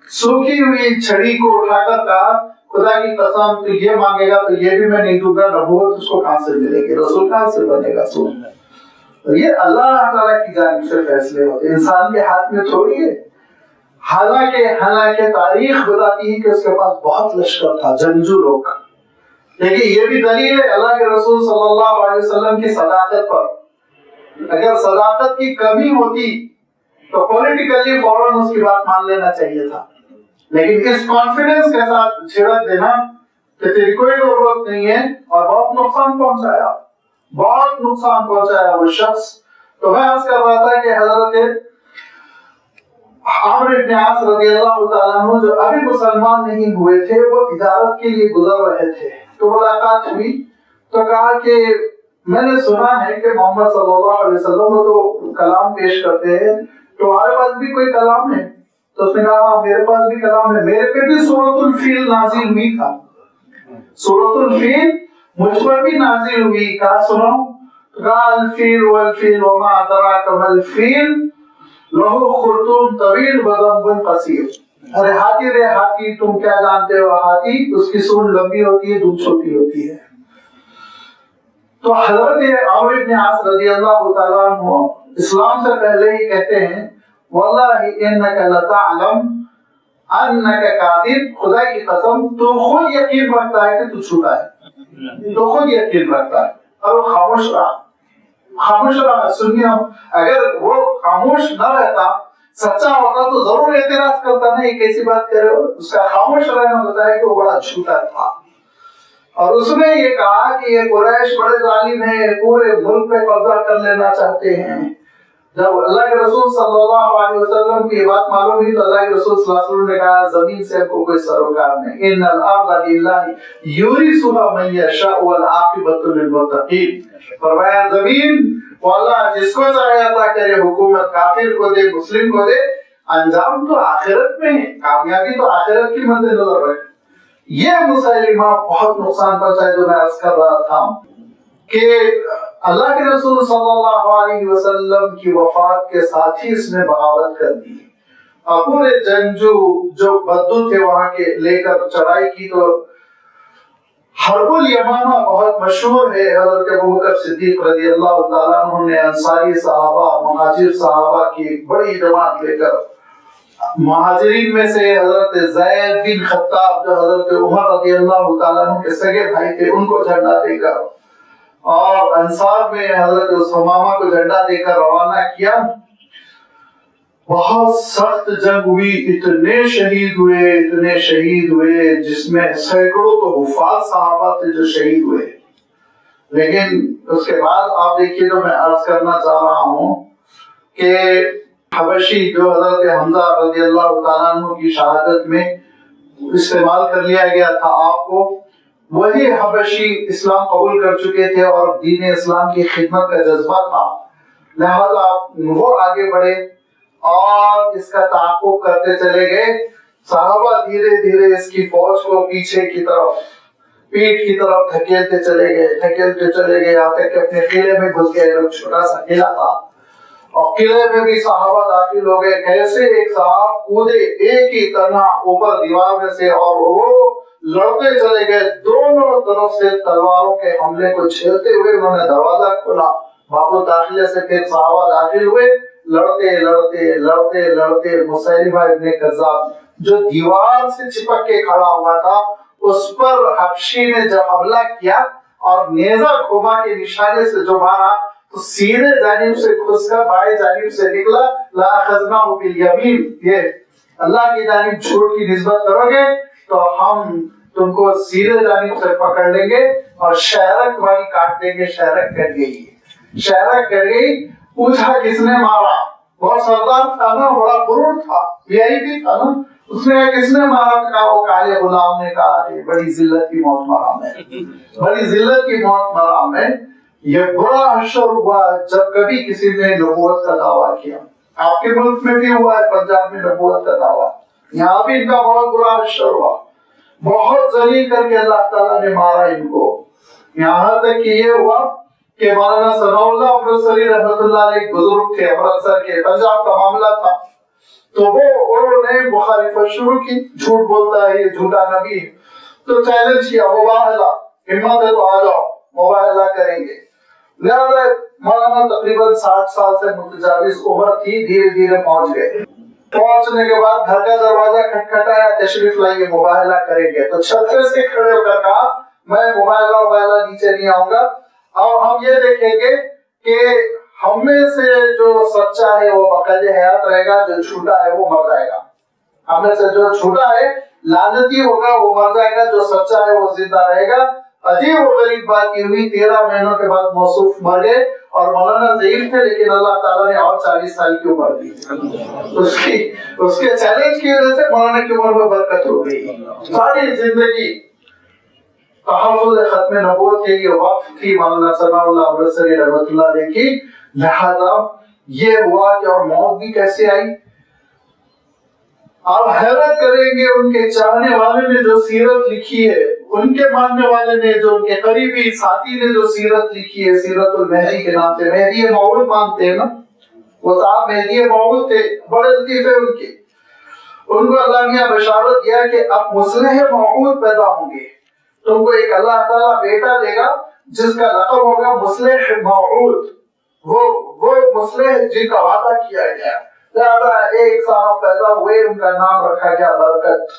سوکھی ہوئی چھڑی کو اٹھا کر کہا خدا کی قسم تو یہ مانگے گا تو یہ بھی میں نہیں دوں گا، نبوت اس کو کہاں سے ملے گی، رسول کہاں سے بنے گا. سن، یہ اللہ تعالیٰ کی جانب سے فیصلے ہوتے، انسان کے ہاتھ میں تھوڑی ہے. حالانکہ تاریخ بتاتی ہے کہ اس کے پاس بہت لشکر تھا، جنگجو لوگ. لیکن یہ بھی دلیل ہے اللہ کے رسول صلی اللہ علیہ وسلم کی صداقت پر. اگر صداقت کی کمی ہوتی تو پولیٹیکلی فوراً اس کی بات مان لینا چاہیے تھا، لیکن اس کانفیڈنس کے ساتھ جھڑک دینا کہ تیری کوئی ضرورت نہیں ہے، اور بہت نقصان پہنچایا، بہت نقصان پہنچایا وہ شخص. تو میں عرض کر رہا تھا کہ حضرت عمرو بن عاص رضی اللہ تعالیٰ عنہ جو ابھی مسلمان نہیں ہوئے تھے، وہ تجارت کے لیے گزر رہے تھے. تو ملاقات ہوئی تو کہا کہ میں نے سنا ہے کہ محمد صلی اللہ علیہ وسلم تو کلام پیش کرتے ہیں، تمہارے پاس بھی کوئی کلام ہے؟ تو اس نے کہا ہاں میرے پاس بھی کلام ہے، میرے پہ بھی سورۃ الفیل نازل ہوئی تھا، سورۃ الفیل مجھ پر بھی نازل ہوئی. کہا سنو، کہا الفیل والفیل وما ادراک ما الفیل لہو خرطوم طویل وذنب قصیر. ارے ہاتھی رے ہاتھی، تم کیا جانتے ہو ہاتھی، اس کی سونڈ لمبی ہوتی ہے، دودھ چھوٹی ہوتی ہے. تو حضرت عمرو بن عاص رضی اللہ تعالیٰ عنہ اسلام سے پہلے ہی کہتے ہیں واللہ انک لتعلم انک کاذب، خدا کی قسم تو خود یقین رکھتا ہے کہ تو جھوٹا ہے، تو خود یقین رکھتا ہے. اور وہ خاموش رہا، خاموش رہا. سنیے، اگر وہ خاموش نہ رہتا، سچا ہوتا تو ضرور اعتراض کرتا، نہیں کیسی بات کر رہے ہو. اس کا خاموش رہنا ہوتا ہے کہ وہ بڑا جھوٹا تھا. اور اس نے یہ کہا کہ یہ قریش بڑے ظالم ہیں، پورے ملک پہ قبضہ کر لینا چاہتے ہیں. جب اللہ کے رسول صلی اللہ علیہ وسلم کی یہ بات معلوم ہوئی تو اللہ کے رسول صلی اللہ علیہ وسلم نے کہا زمین سے ہم کو کوئی سروکار نہیں، ان الارض للہ یورثها من یشاء والعاقبۃ للمتقین. فرمایا زمین وہ اللہ جس کو چاہے عطا کرے، حکومت کافر کو دے، مسلم کو دے، انجام تو آخرت میں ہے، کامیابی تو آخرت کی مد نظر رکھے. یہ مسلمہ بہت نقصان پہنچا ہے، جو میں عرض کر رہا تھا کہ اللہ کے رسول صلی اللہ علیہ وسلم کی وفات کے ساتھ ہی اس نے بغاوت کر دی، اور پورے جنگجو جو بدو تھے وہاں کے لے کر چڑھائی کی۔ تو حرب الیمامہ بہت مشہور ہے، حضرت ابوبکر صدیق رضی اللہ تعالیٰ عنہ نے انصاری صحابہ مہاجر صحابہ کی بڑی جماعت لے کر، مہاجرین میں سے حضرت زید بن خطاب جو حضرت عمر رضی اللہ تعالیٰ عنہ کے سگے بھائی تھے ان کو جھنڈا دے کر، اور انصار میں حضرت ثمامہ کو جھنڈا دے کر روانہ کیا۔ بہت سخت جنگ ہوئی، اتنے شہید ہوئے جس میں سینکڑوں تو حفاظ صحابہ تھے جو شہید ہوئے۔ لیکن اس کے بعد آپ دیکھیے جو میں عرض کرنا چاہ رہا ہوں کہ حبشی جو حضرت حمزہ رضی اللہ تعالیٰ عنہ کی شہادت میں استعمال کر لیا گیا تھا آپ کو، وہی حبشی اسلام قبول کر چکے تھے اور دین اسلام کی خدمت کا جذبہ تھا، لہذا وہ آگے بڑھے اور اس کا تعاقب کرتے چلے گئے۔ صحابہ دھیرے دھیرے اس کی فوج کو پیچھے کی طرف، پیٹ کی طرف دھکیلتے چلے گئے یہاں تک کہ اپنے قلعے میں گھس گئے۔ ایک چھوٹا سا قلعہ تھا اور قلعے میں بھی صحابہ داخل ہو گئے۔ کیسے ایک صاحب کودے ایک ہی تنہا اوپر دیوار میں سے، اور وہ لڑتے چلے گئے، دونوں طرف سے تلواروں کے حملے کو جھیلتے ہوئے انہوں نے دروازہ کھولا، باب الداخلہ سے پھر صحابہ داخل ہوئے، لڑتے مسیلمہ ابن کذاب جو دیوار سے چپک کے کھڑا ہوا تھا، اس پر حبشی نے جب حملہ کیا اور نیزہ گھما کے نشانے سے جو مارا تو سیدھے جانب سے گھس کر بائیں جانب سے نکلا، لَأَخَذْنَاهُ بِالْيَمِينِ، یہ اللہ کی جانب جھوٹ کی نسبت کرو گے تو ہم تم کو سیدھے جانب سے پکڑ لیں گے اور شہرک تمہاری کاٹ دیں گے۔ شہرک کٹ گئی۔ پوچھا کس نے مارا؟ بہت سردار تھا نا، بڑا غرور تھا، VIP تھا نا، اس نے کس نے مارا؟ کہا وہ کالے غلام نے کہا بڑی ذلت کی موت مرا میں۔ یہ بڑا حشر ہوا جب کبھی کسی نے نبوت کا دعویٰ کیا، آپ کے ملک میں بھی ہوا ہے، پنجاب میں نبوت کا دعویٰ، یہاں بھی ان کا بہت برا حشر ہوا، بہت ذلیل کر کے اللہ تعالیٰ نے مارا ان کو۔ یہاں تک کہ یہ ہوا کہ مولانا ثناء اللہ امرتسری رحمۃ اللہ علیہ بزرگ تھے امرتسر کے، پنجاب کا معاملہ تھا، تو انہوں نے مخالفت شروع کی، جھوٹ بولتا ہے، یہ جھوٹا نبی ہے، تو چیلنج کیا، مباہلہ، ہمت ہے تو آ جاؤ، مباہلہ کریں گے۔ لہذا مولانا تقریباً 60 سال سے متجاوز عمر تھی، دھیرے دھیرے پہنچ گئے۔ پہنچنے کے بعد گھر کا دروازہ کھٹکھٹایا، تشریف لائیے، مباہلہ کریں گے، تو چھت سے کھڑے ہو کر کہا میں مباہلہ نیچے نہیں آؤں گا، اور ہم یہ دیکھیں گے کہ ہم میں سے جو سچا ہے وہ باقاعدہ حیات رہے گا، جو جھوٹا ہے وہ مر جائے گا۔ ہم میں سے جو جھوٹا ہے لعنتی ہوگا وہ مر جائے گا، جو سچا ہے وہ زندہ رہے گا۔ عجیب و غریب بات یہ ہوئی، 13 مہینوں کے بعد موصوف مر گئے، اور مولانا ضعیف تھے لیکن اللہ تعالیٰ نے اور 40 سال کی عمر دی۔ اس کے چیلنج کی وجہ سے مولانا کی عمر میں برکت ہو گئی۔ ساری زندگی تحفظ ختم نبوت کے لیے وقف تھی مولانا ثناء اللہ امرتسری رحمۃ اللہ علیہ کی، لہذا یہ ہوا کہ اور موت بھی کیسے آئی۔ آپ حیرت کریں گے ان کے چاہنے والے نے جو سیرت لکھی ہے، ان کے ماننے والے نے، جو ان کے قریبی ساتھی نے جو سیرت لکھی ہے، سیرت المہدی کے نام سے، مہدی موعود مانتے ہیں نا، وہ صاحب مہدی موعود تھے، بڑے لطیف ہے ان کے، ان کو اللہ نے بشارت دیا کہ اب مصلح موعود پیدا ہوں گے، تم کو ایک اللہ تعالیٰ بیٹا دے گا جس کا لقب ہوگا مصلح موعود، وہ مصلح جن کا وعدہ کیا گیا۔ لہذا ایک صاحب پیدا ہوئے، ان کا نام رکھا گیا برکت،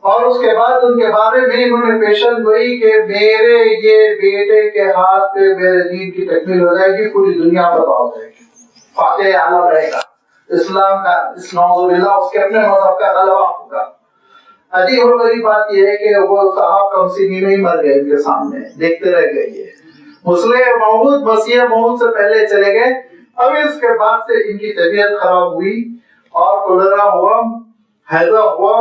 اور اس کے بعد ان کے بارے میں انہوں نے پیشن گوئی کہ میرے یہ بیٹے کے ہاتھ پہ میرے دین کی تکمیل ہو جائے گی، پوری دنیا فتح ہو جائے گی، فاتح عالم رہے گا، اسلام کا نعوذ باللہ اس کے اپنے مذہب کا غلبہ ہوگا۔ عجیب اور غریب بات یہ ہے کہ وہ صاحب کم سنی میں ہی مر گئے، ان کے سامنے دیکھتے رہ گئے۔ یہ مصلح موعود مسیح موعود سے پہلے چلے گئے۔ اب اس کے بعد سے ان کی طبیعت خراب ہوئی اور کولرا ہوا، ہیضہ ہوا،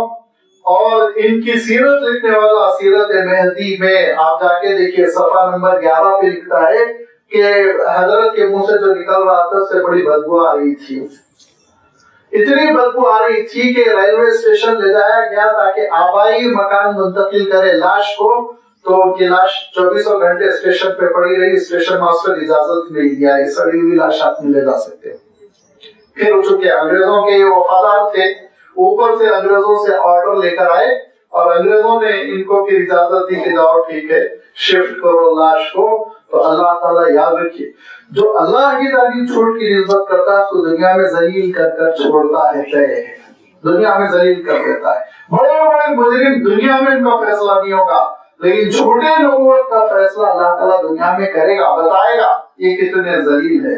اور ان کی سیرت لکھنے والا سیرت مہدی میں آپ جا کے دیکھیے صفحہ نمبر 11 پہ لکھتا ہے کہ حضرت کے منہ سے جو نکل رہا تھا اس سے بڑی بدبو آ رہی تھی۔ اتنی بدبو آ رہی تھی کہ ریلوے اسٹیشن لے جایا گیا تاکہ آبائی مکان منتقل کرے لاش کو، تو ان کی لاش 24 گھنٹے اسٹیشن پہ پڑی رہی. اسٹیشن ماسٹر اجازت نہیں دیا یہ سڑی ہوئی لاش آپ نہیں لے جا سکتے. پھر چونکہ انگریزوں کے یہ وفادار تھے، اوپر سے انگریزوں سے آرڈر لے کر آئے اور انگریزوں نے ان کو پھر اجازت دی کہ جاؤ ٹھیک ہے شفٹ کرو لاش کو. تو اللہ تعالیٰ یاد رکھیے جو اللہ کی تعلیم چھوڑ کی نسبت کرتا ہے اس کو دنیا میں ذلیل کر کر چھوڑتا ہے، دنیا میں ذلیل کر دیتا ہے. بڑے بڑے مجرم دنیا میں ان کا فیصلہ نہیں ہوگا، لیکن چھوٹے نبوت کا فیصلہ اللہ تعالیٰ دنیا میں کرے گا، بتائے گا یہ کتنے ذلیل ہے،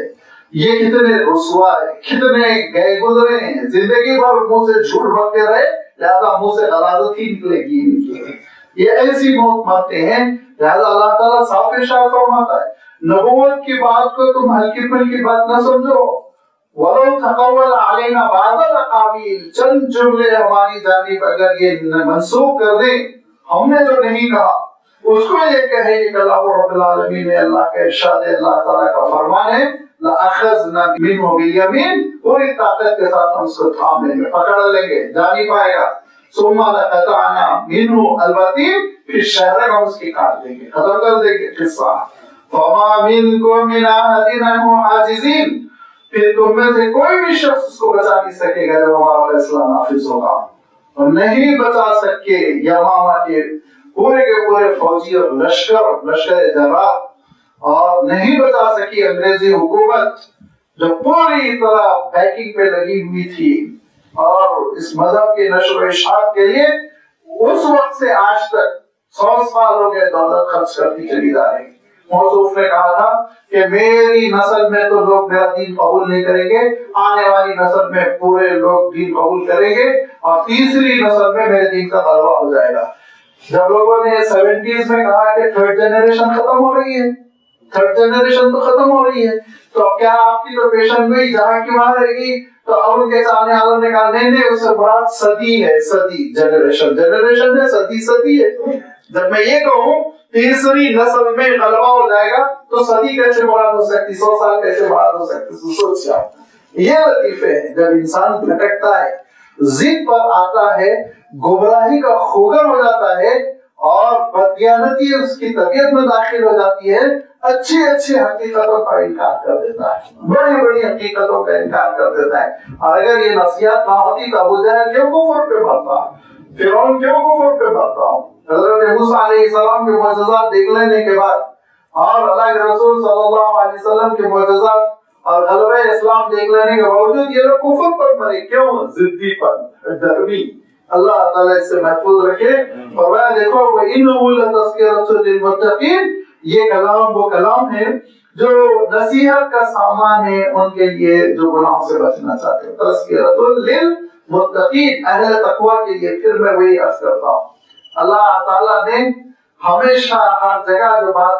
یہ کتنے رسوا ہے، کتنے گئے گزرے ہیں، زندگی بھر منہ سے جھوٹ بکتے رہے لہذا منہ سے غلاظت ہی نکلے گی ان کی. یہ ایسی موت مرتے ہیں لہذا اللہ تعالیٰ صاف ارشاد فرماتا ہے نبوت کی بات کو تم ہلکی پھلکی بات نہ سمجھو. وَلَوْ تَقَوَّلَ عَلَيْنَا بَعْضَ الْأَقَاوِيلِ چند جملے ہماری جانب اگر یہ منسوخ کر دیں، ہم نے جو نہیں کہا اس کو یہ کہے کہ اللہ رب العالمین نے اللہ کا ارشاد ہے، اللہ تعالیٰ کا فرمان ہے لَأَخَذْنَا مِنْهُ بِالْيَمِينِ پوری طاقت کے ساتھ ہم اس کو تھام لیں گے، پکڑ لیں گے، جا نہیں پائے گا. ثم لقطعنا منه الوتين پھر شہر ہم اس کی کاٹ دیں گے، ختم کر دیں گے قصہ. فما منكم من احد عنه عاجزين پھر تم میں سے کوئی بھی شخص اس کو بچا نہیں سکے گا جب ہمارا فیصلہ نافذ ہوگا. اور نہیں بچا سکے یمامہ کے پورے کے پورے فوجی اور لشکر جرات، اور نہیں بچا سکی انگریزی حکومت جو پوری طرح بیکنگ پہ لگی ہوئی تھی اور اس مذہب کے نشر و اشاعت کے لیے اس وقت سے آج تک 100 سال ہو گئے دولت خرچ کرتی چلی جا رہی. موصوف نے کہا تھا کہ میری نسل میں تو لوگ میرا دین قبول نہیں کریں گے، آنے والی نسل میں پورے لوگ دین قبول کریں گے اور تیسری نسل میں میرے دین کا غلبہ ہو جائے گا. جب لوگوں نے 70s میں کہا کہ تھرڈ جنریشن ختم ہو رہی ہے، تھرڈ جنریشن تو ختم ہو رہی ہے، تو کیا آپ کی تو پیشن گوئی جہاں کی وہاں رہے گی؟ تو اب ان کے چاہنے والوں نے کہا نہیں اس سے مراد صدی ہے، صدی جنریشن ہے، صدی ہے. جب میں یہ کہوں تیسری نسل میں غلبہ ہو جائے گا تو صدی کیسے مراد ہو سکتی، 100 سال کیسے مراد ہو سکتی؟ سوچ جاؤ. یہ لطیفے ہیں جب انسان بھٹکتا ہے، ضد پر آتا ہے، گمراہی کا خوگر ہو جاتا ہے اور بددیانتی اس کی طبیعت میں داخل ہو جاتی ہے، اچھی حقیقتوں کا انکار کر دیتا ہے، بڑی حقیقتوں کا انکار کر دیتا ہے. اور اگر یہ نصیحت نہ ہوتی تو ابو جہل کیوں کفر پہ مرتا، فرعون کیوں کفر پہ مرتا؟ حضرت موسیٰ علیہ السلام کے معجزات دیکھ لینے کے بعد اور اللہ کے رسول صلی اللہ علیہ وسلم کے معجزات اور غلبہ اسلام دیکھ لینے کے باوجود یہ لوگ کفر پر مرے، کیوں؟ ضدی پر، درمی. اللہ تعالیٰ اس سے محفوظ رکھے. فرمایا دیکھو وَإِنَّهُ لَتَذْكِرَةٌ لِّلْمُتَّقِينَ یہ کلام وہ کلام ہے جو نصیحت کا سامان ہے ان کے لیے جو گناہوں سے بچنا چاہتے ہیں. تذکرۃ للمتقین اہل تقوی کے لیے. پھر میں وہی عرض کرتا ہوں اللہ تعالیٰ نے ہمیشہ ہر جگہ جو بات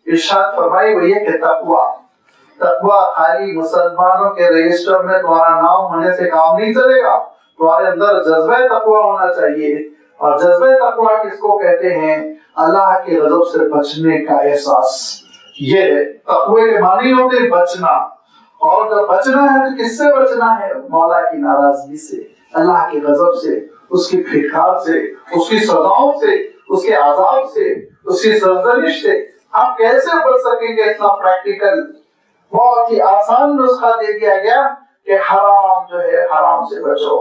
ارشاد فرمائی وہ یہ کہ تقوی خالی مسلمانوں کے رجسٹر میں تمہارا نام ہونے سے کام نہیں چلے گا، تمہارے اندر جذبہ تقوی ہونا چاہیے. اور جذبہ تقوی کس کو کہتے ہیں؟ اللہ کے غضب سے بچنے کا احساس. یہ تقوی کے معنی ہوتے بچنا، اور جب بچنا ہے تو کس سے بچنا ہے؟ مولا کی ناراضگی سے، اللہ کے غضب سے، اس کی پھٹکار سے، اس کی سزاؤں سے، اس کے عذاب سے، اس کی سرزنش سے. آپ کیسے بچ سکیں گے؟ اتنا پریکٹیکل بہت ہی آسان نسخہ دے دیا گیا کہ حرام جو ہے حرام سے بچو،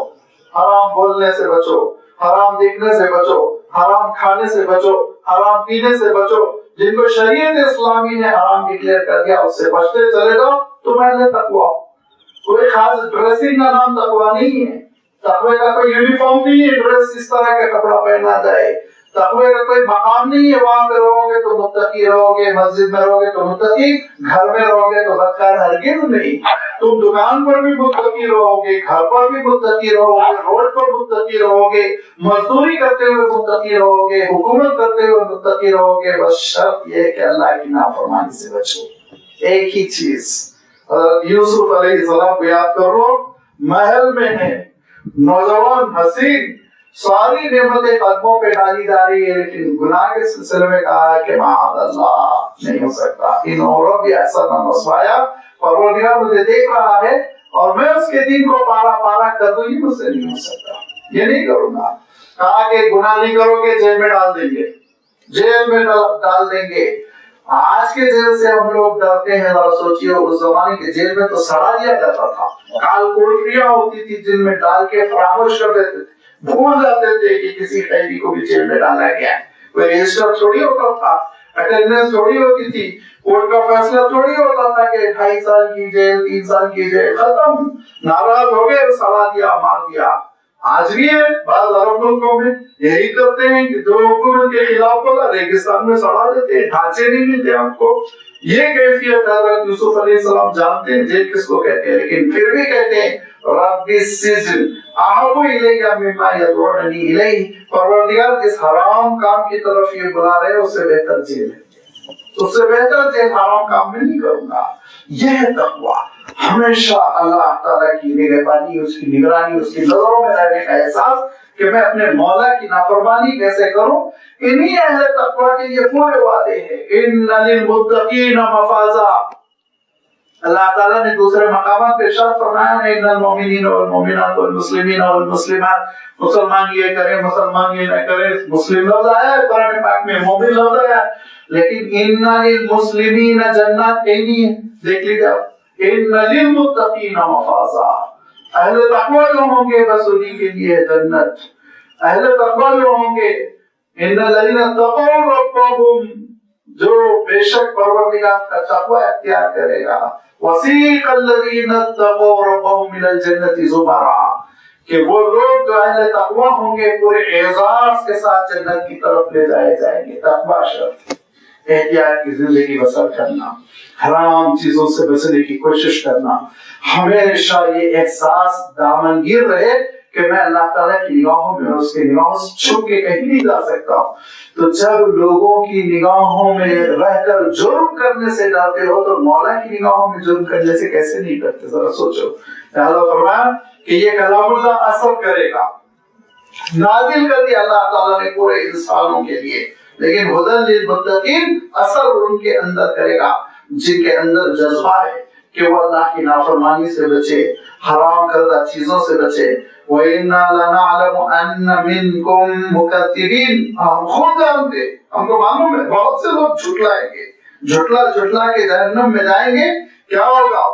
حرام بولنے سے بچو، حرام دیکھنے سے بچو، حرام کھانے سے بچو، حرام پینے سے بچو. جن کو شریعت اسلامی نے حرام ڈکلیئر کر دیا اس سے بچتے چلے جاؤ. تمہیں تقوی کوئی خاص ڈریسنگ کا نام تقوی نہیں ہے، تقوی کا کوئی یونیفارم نہیں ہے ڈریس اس طرح کا کپڑا پہنا جائے. تقوی کا کوئی مقام نہیں ہے وہاں پہ رہو گے تو متقی رہو گے، مسجد میں رہو گے تو متقی، گھر میں رہو گے تو بدکار. ہرگز نہیں. تم دکان پر بھی متقی رہو گے، گھر پر بھی متقی رہو گے، روڈ پر متقی رہو گے، مزدوری کرتے ہوئے متقی رہو گے، حکومت کرتے ہوئے متقی رہو گے. بس شرط یہ ہے کہ اللہ کی نافرمانی سے بچو. ایک ہی چیز یوسف علیہ السلام کو یاد کرو، محل میں ہے، نوجوان حسین، ساری نعمتیں قدموں پہ ڈالی جا رہی ہے، لیکن گناہ کے سلسلے میں کہا کہ معاذ اللہ نہیں ہو سکتا. ان ربی احسن مثوایا، پروردگار مجھے دیکھ رہا ہے اور میں اس کے دین کو پارا پارا کر دوں، یہ مجھ سے نہیں ہو سکتا، یہ نہیں کروں گا۔ کہا کہ گناہ نہیں کرو گے جیل میں ڈال دیں گے، جیل میں ڈال دیں گے۔ آج کے جیل سے ہم لوگ ڈرتے ہیں، ذرا سوچیے اس زمانے کے جیل میں تو سڑا دیا جاتا تھا، کال کوٹریاں ہوتی تھی جن میں ڈال کے فراموش کر دیتے تھے، بھول جاتے تھے کہ کسی قیدی کو بھی جیل میں ڈالا گیا ہے۔ کوئی رجسٹر تھوڑی ہوتا تھا، اٹینڈنس تھوڑی ہوتی تھی، کورٹ کا فیصلہ تھوڑی ہوتا تھا کہ 2.5 سال کی جیل، 3 سال کی جیل، ختم، ناراض ہو گئے سڑا دیا، مار دیا۔ آج بھی ہے بعض عرب ملکوں میں یہی کرتے ہیں کہ جو حکومت کے خلاف ہوگا ریگستان میں سڑا دیتے ہیں، ڈھانچے نہیں ملتے ہم کو۔ یہ کیفیت حضرت یوسف علیہ السلام جانتے ہیں جیل کس کو کہتے ہیں، لیکن پھر بھی کہتے ہیں رب السجن احب الی مما یدعوننی الیہ، پروردگار جس حرام کام کی طرف یہ بلا رہے ہیں اس سے بہتر جیل ہے، اس سے بہتر جیل حرام کام میں نہیں کروں گا۔ یہ ہے تقویٰ، ہمیشہ اللہ تعالیٰ کی نگہبانی، اس کی نگرانی، اس کی نظروں میں رہنے کا احساس کہ میں اپنے مولا کی نافرمانی کیسے کروں۔ انہی اہل تقویٰ کے لیے پورے وعدے ہیں، ان للمتقین مفازا۔ اللہ تعالیٰ نے دوسرے مقامات پہ ارشاد فرمایا ہے ان المؤمنین والمؤمنات والمسلمین والمسلمات، مسلمان یہ کریں مسلمان یہ نہ کریں، مسلم لفظ آیا ہے قرآن پاک میں، مومن لفظ آیا ہے، لیکن ان للمسلمین جنات کہیں نہیں ہے، دیکھ لیجیے آپ، ان للمتقین مفازا، اہل تقوی جو ہوں گے بس انہی کے لیے جنت، اہل تقوی جو ہوں گے، ان الذین اتقوا ربهم، جو بے شک پروردگار کا تقوی اختیار کرے گا، وسیق الذین اتقوا ربهم الى الجنۃ زمرا، کہ وہ لوگ جو اہل تقوی ہوں گے پورے اعزاز کے ساتھ جنت کی طرف لے جائے جائیں گے۔ تقوی شرط، احتیاط کی زندگی بسر کرنا، حرام چیزوں سے بچنے کی کوشش کرنا، ہمیشہ یہ احساس دامنگیر رہے کہ میں اللہ تعالیٰ کی نگاہوں میں، اس کی نگاہوں سے چھپ کے کہیں نہیں جا سکتا ہوں۔ تو جب لوگوں کی نگاہوں میں رہ کر جرم کرنے سے ڈرتے ہو تو مولا کی نگاہوں میں جرم کرنے سے کیسے نہیں ڈرتے، ذرا سوچو۔ لہذا فرمایا کہ یہ کلام اللہ اثر کرے گا، نازل کر دیا اللہ تعالیٰ نے پورے انسانوں کے لیے، لیکن ہدی للمتقین اثر ان کے اندر کرے گا جن کے اندر جذبہ ہے کہ وہ اللہ کی نافرمانی سے بچے، حرام کردہ چیزوں سے بچے۔ وَإِنَّا لَنَعْلَمُ أَنَّ مِنْكُمْ مُكَذِّبِينَ، ہم خود جانتے، ہم کو معلوم ہے بہت سے لوگ جھٹلائیں گے، جھٹلا کے جہنم میں جائیں گے، کیا ہوگا؟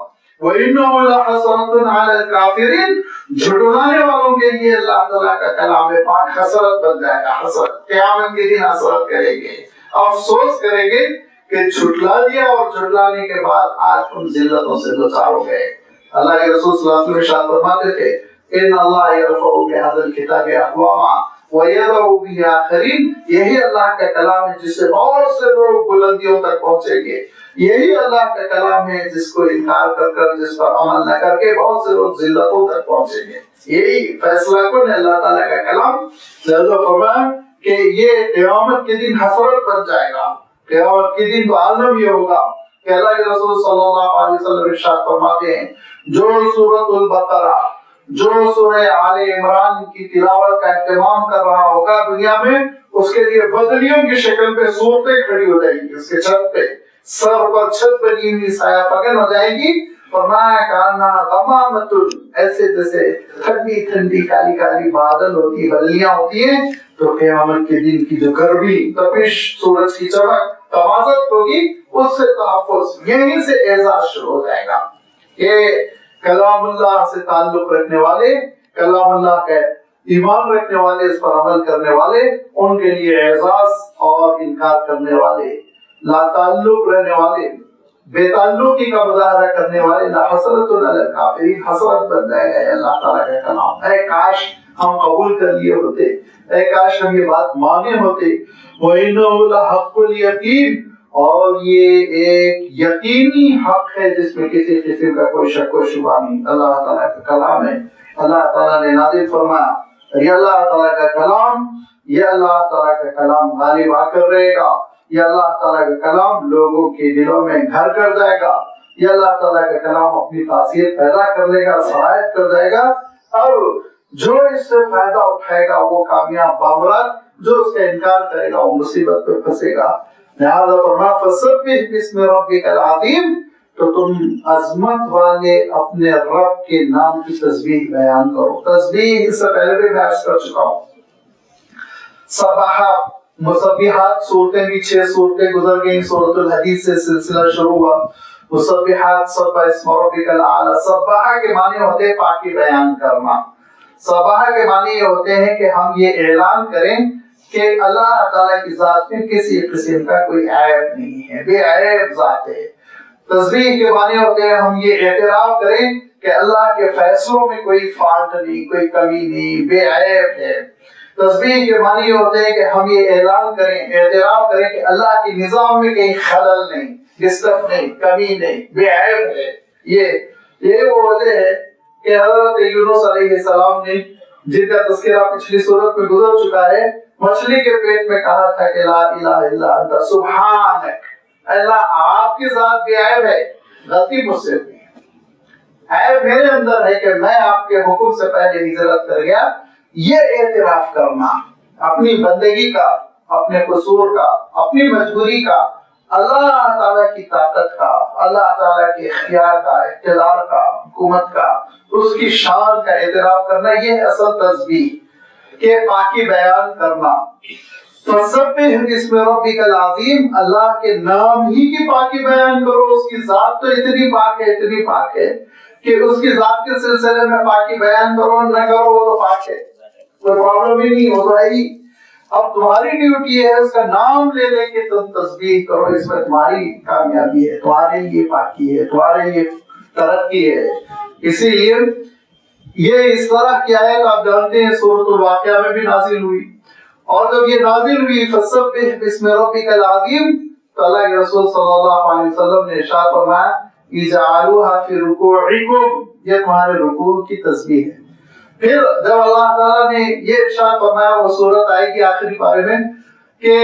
وَإِنَّهُ لَحَسْرَةٌ عَلَى الْكَافِرِينَ، جھٹلانے والوں کے لیے اللہ تعالیٰ کا کلام پاک حسرت بن جائے گا، حسرت، قیامت کے دن حسرت کریں گے، افسوس کریں گے کہ جھٹلا دیا اور جھٹلانے کے بعد آج ان ذلتوں سے دوچار ہو گئے۔ اللہ کے رسول صلی اللہ علیہ وسلم ارشاد فرماتے تھے ان اللہ یرفع بہذا الکتاب اقواما ویضع به آخرین، یہی اللہ کا کلام ہے جس سے بہت سے لوگ بلندیوں تک پہنچیں گے، یہی اللہ کا کلام ہے جس کو انکار کر جس پر عمل نہ کر کے بہت سے لوگ ذلتوں تک پہنچیں گے۔ یہی فیصلہ کن ہے اللہ تعالیٰ کا کلام۔ لہذا فرمایا کہ یہ قیامت کے دن حسرت بن جائے گا، قیامت کے دن تو عالم یہ ہوگا کہ اللہ کے رسول صلی اللہ علیہ وسلم ارشاد فرماتے ہیں جو سورۃ البقرہ، جو سورہ آل عمران کی تلاوت کا اہتمام کر رہا ہوگا دنیا میں، اس کے لیے بدلیوں کی شکل پہ صورتیں کھڑی ہو جائیں گی، اس کے چھت پہ، سر پر چھت بنی ہوئی سایہ فگن ہو جائے گی، فرمایا کانا غمامۃ، ایسے جیسے ٹھنڈی ٹھنڈی کالی کالی بادل ہوتی، بدلیاں ہوتی ہیں، تو قیامت کے دن کی جو گرمی، تپش، سورج کی چمک، توازن ہوگی، اس سے تحفظ، یہیں سے اعزاز شروع ہو جائے گا۔ یہ کلام اللہ سے تعلق رکھنے والے، کلام اللہ کا ایمان رکھنے والے، اس پر عمل کرنے والے، ان کے لیے اعزاز، اور انکار کرنے والے، لا تعلق رہنے والے، بے تعلقی کا مظاہرہ کرنے والے، لا حسرت علی الکافرین، حسرت بن جائے گا اللہ تعالیٰ کا کلام۔ اے کاش ہم قبول کر لیے ہوتے، اے کاش ہم یہ بات مانے ہوتے۔ وَإِنَّهُ لَحَقُّ الْيَقِينِ، اور یہ ایک یقینی حق ہے جس میں کسی قسم کا کوئی شک و شبہ نہیں، اللہ تعالیٰ کا کلام ہے، اللہ تعالیٰ نے نازل فرمایا، یہ اللہ تعالیٰ کا کلام، یہ اللہ تعالیٰ کا کلام غالب آ کر رہے گا، یہ اللہ تعالیٰ کا کلام لوگوں کے دلوں میں گھر کر جائے گا، یہ اللہ تعالیٰ کا کلام اپنی تاثیر پیدا کر لے گا، سرایت کر جائے گا، اور جو اس سے فائدہ اٹھائے گا وہ کامیاب بامراد، جو اس کا انکار کرے گا وہ مصیبت پہ پھنسے گا۔ لہذا فرمایا فَسَبِّحْ بِاسْمِ رَبِّكَ الْعَظِيمِ، تو تم عظمت والے اپنے رب کے نام کی تسبیح بیان کرو. تسبیح اس سے پہلے بھی میں عرض کر چکا ہوں. سبحہ مسبحات صورتیں بھی 6 صورتیں گزر گئیں. سورۃ الحدید سے سلسلہ شروع ہوا. مسبحات سبح اسم ربک الاعلی. سبحہ کے معنی ہوتے ہیں پاکی بیان کرنا. سبحہ کے معنی یہ ہوتے ہیں کہ ہم یہ اعلان کریں کہ اللہ تعالیٰ کی ذات میں کسی قسم کا کوئی عیب نہیں ہے، بے عیب ذات ہے. تسبیح کے معنی ہوتے ہیں ہم یہ اعتراف کریں کہ اللہ کے فیصلوں میں کوئی فالٹ نہیں، کوئی کمی نہیں، بے عیب ہے. تسبیح کے معنی ہوتے ہیں کہ ہم یہ اعلان کریں، اعتراف کریں کہ اللہ کے نظام میں کہیں خلل نہیں، ڈسٹرب نہیں، کمی نہیں، بے عیب ہے. یہ وہ وجہ ہے کہ حضرت یونس علیہ السلام نے، جن کا تذکرہ پچھلی صورت میں گزر چکا ہے، مچھلی کے پیٹ میں کہا تھا کہ لا الہ الا انت سبحانک، اللہ آپ کی ذات بے عیب ہے، غلطی مجھ سے ہوئی ہے، عیب میرے اندر ہے کہ میں آپ کے حکم سے پہلے ہجرت کر گیا. یہ اعتراف کرنا اپنی بندگی کا، اپنے قصور کا، اپنی مجبوری کا، اللہ تعالیٰ کی طاقت کا، اللہ تعالیٰ کے اختیار کا، اقتدار کا، حکومت کا، اس کی شان کا اعتراف کرنا، یہ اصل تسبیح کہ پاکی بیان کرنا. فسبح باسم ربک العظیم، اللہ کے نام ہی کی پاکی بیان کرو. اس کی ذات تو اتنی پاک ہے، اتنی پاک ہے کہ اس کی ذات کے سلسلے میں پاکی بیان کرو نہ کرو وہ تو پاک ہے، کوئی پرابلم ہی نہیں، وہ تو ہے ہی. اب تمہاری ڈیوٹی ہے اس کا نام لے لے کے تم تسبیح کرو، اس میں تمہاری کامیابی ہے، تمہارے لیے پاکی ہے، تمہارے لیے ترقی ہے. اسی لیے یہ اس طرح کی آیت آپ جانتے ہیں سورۃ الواقعہ میں بھی نازل ہوئی. اور جب یہ نازل ہوئی فسبح باسم ربک العظیم، تو اللہ کے رسول صلی اللہ علیہ وسلم نے ارشاد فرمایا اجعلوها فی رکوعکم، یہ تمہارے رکوع کی تسبیح ہے. پھر جب اللہ تعالیٰ نے یہ ارشاد فرمایا، وہ سورت آئے گی آخری پارے میں کہ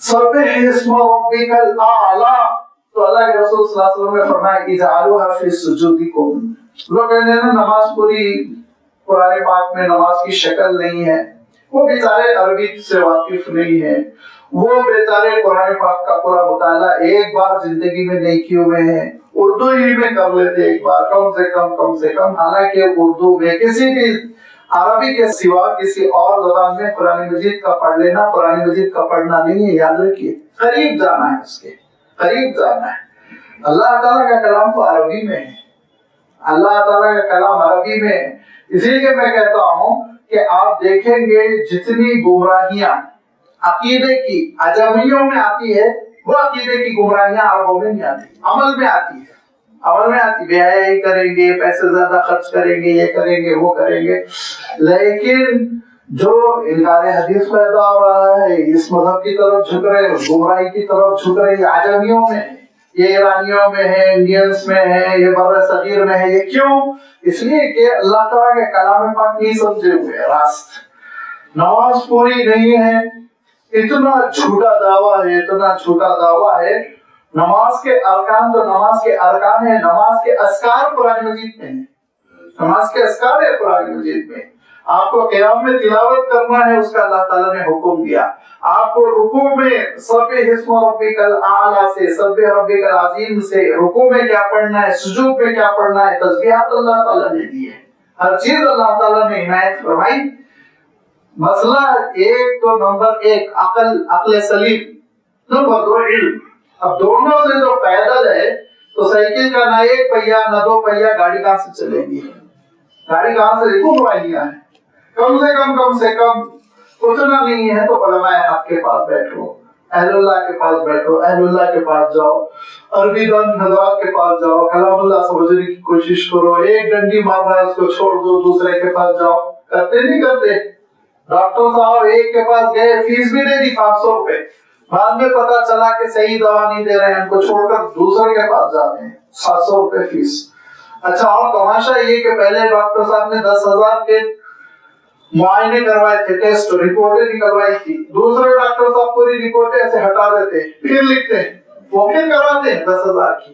سبح اسم ربک الاعلی، تو اللہ کے رسول صلی اللہ علیہ وسلم نے فرمایا اجعلوها فی سجودکم. لوگ کہتے ہیں نماز پوری قرآن پاک میں نماز کی شکل نہیں ہے، وہ بیچارے عربی سے واقف نہیں ہیں، وہ بیچارے قرآن پاک کا پورا مطالعہ ایک بار زندگی میں نہیں کیے ہوئے ہیں، اردو ہی میں کر لیتے ایک بار کم سے کم. حالانکہ اردو میں کسی بھی عربی کے سوا کسی اور زبان میں قرآن مجید کا پڑھ لینا قرآن مجید کا پڑھنا نہیں ہے. یاد رکھیے، قریب جانا ہے، اس کے قریب جانا ہے. اللہ تعالیٰ کا کلام تو عربی میں ہے، اللہ تعالیٰ کا کلام عربی میں ہے. اسی لیے میں کہتا ہوں کہ آپ دیکھیں گے جتنی گمراہیاں عقیدے کی عجمیوں میں آتی ہے، وہ عقیدے کی گمراہیاں عربوں میں نہیں آتی، عمل میں آتی ہے. عمل میں آتی، بے حیائی کریں گے، پیسے زیادہ خرچ کریں گے، یہ کریں گے، وہ کریں گے. لیکن جو انکار حدیث پیدا ہو رہا ہے، اس مذہب کی طرف جھک رہے، گمراہی کی طرف جھک رہے، یہ عجمیوں میں ہے، یہ ایرانیوں میں ہے، انڈینس میں ہے، یہ بر صغیر میں ہے. یہ کیوں؟ اس لیے کہ اللہ تعالیٰ کے کلام پاک نہیں سمجھے ہوئے راست. نماز پوری نہیں ہے، اتنا جھوٹا دعویٰ ہے، اتنا جھوٹا دعویٰ ہے. نماز کے ارکان تو نماز کے ارکان ہیں، نماز کے اذکار قرآن مجید میں ہیں، نماز کے اذکار ہے قرآن مجید میں. آپ کو قیام میں تلاوت کرنا ہے، اس کا اللہ تعالیٰ نے حکم دیا. آپ کو رکوع میں سبح اسم ربک الاعلی سے، سبح ربک العظیم سے رکوع میں کیا پڑھنا ہے، سجود میں کیا پڑھنا ہے، تسبیحات اللہ تعالیٰ نے دی ہے. ہر چیز اللہ تعالیٰ نے عنایت فرمائی. مسئلہ ایک تو نمبر 1 عقل سلیم، نمبر 2 علم. اب دونوں سے جو پیدل ہے تو سائیکل کا نہ 1 پہیا نہ 2 پہیا، گاڑی کہاں سے چلے گی؟ گاڑی کہاں سے؟ دیکھو موبائلیاں ہیں. کم سے کم اتنا نہیں ہے تو علماء حق کے پاس بیٹھو، اہل اللہ کے پاس بیٹھو، اہل اللہ کے پاس جاؤ، عربی دان حضرات کے پاس جاؤ، کلام اللہ سمجھنے کی کوشش کرو. ایک ڈنڈی مار رہا ہے اس کو چھوڑ دو، دوسرے کے پاس جاؤ. کرتے نہیں کرتے؟ ڈاکٹر صاحب ایک کے پاس گئے، فیس بھی دے دی 500 روپے، بعد میں پتا چلا کہ صحیح دوا نہیں دے رہے ہیں، ان کو چھوڑ کر دوسرے کے پاس جاتے ہیں، 700 روپے فیس. اچھا، اور تماشا یہ کہ پہلے ڈاکٹر صاحب نے 10,000 کے معائنے کروائے تھے، ٹیسٹ رپورٹیں نکلوائی تھی. دوسرے ڈاکٹر صاحب پوری رپورٹیں ایسے ہٹا دیتے، پھر لکھتے ہیں، وہ پھر کراتے ہیں 10,000 کی.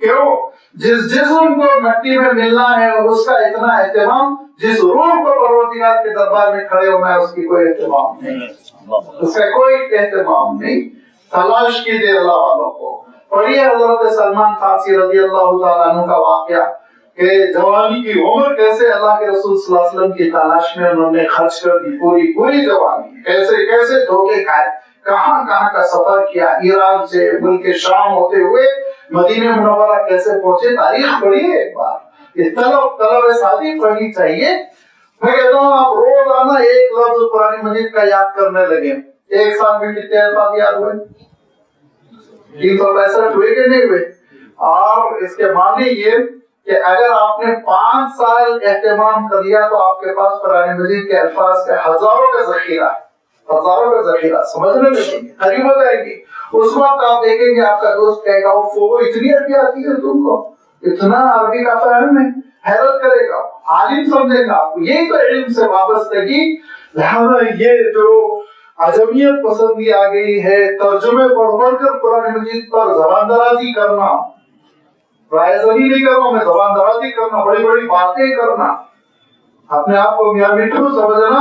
کیوں؟ جس جسم کو مٹی میں ملنا ہے اس کا اتنا اہتمام، جس روح کو پروردگار کے دربار میں کھڑے ہونا ہے اس کی کوئی اہتمام نہیں، اس کا کوئی اہتمام نہیں. تلاش کیجیے اللہ والوں کو، اور یہ حضرت سلمان فارسی رضی اللہ تعالیٰ عنہ کا واقعہ کہ جوانی کی عمر کیسے اللہ کے رسول صلی اللہ علیہ وسلم کی تلاش میں انہوں نے خرچ کر دی، پوری جوانی کیسے کیسے دھوکے کھائے، کہاں کہاں کا سفر کیا، ایران سے ملک شام ہوتے ہوئے مدینہ منورہ کیسے پہنچے، تاریخ پڑھیے ایک بار، یہ طلب سادی پڑھنی چاہیے۔ میں کہتا ہوں آپ روزانہ ایک لفظ قرآن مجید کا یاد کرنے لگے، ایک سال میں کتنے الفاظ یاد ہوئے؟ 365 ہوئے کہ نہیں ہوئے؟ اور اس کے معنی یہ کہ اگر آپ نے 5 سال اہتمام کر لیا تو آپ کے پاس قرآن مجید کے الفاظ کا ہزاروں کا ذخیرہ سمجھنے لگیں گے، قریب ہو جائے گی۔ اس وقت آپ دیکھیں گے آپ کا دوست کہے گا وہ اتنی عربی آتی ہے تم کو، اتنا عربی کا فہم ہے، حیرت کرے گا، عالم سمجھے گا آپ کو۔ یہی تو علم سے وابستگی، لہذا یہ جو عجمیت پسندی آ گئی ہے، ترجمے پڑھ کر قرآن مجید پر زبان درازی کرنا، رائے زنی نہیں کرنا، میں زبان درازی کرنا، بڑی بڑی باتیں کرنا، اپنے آپ کو میاں مٹھو سمجھنا،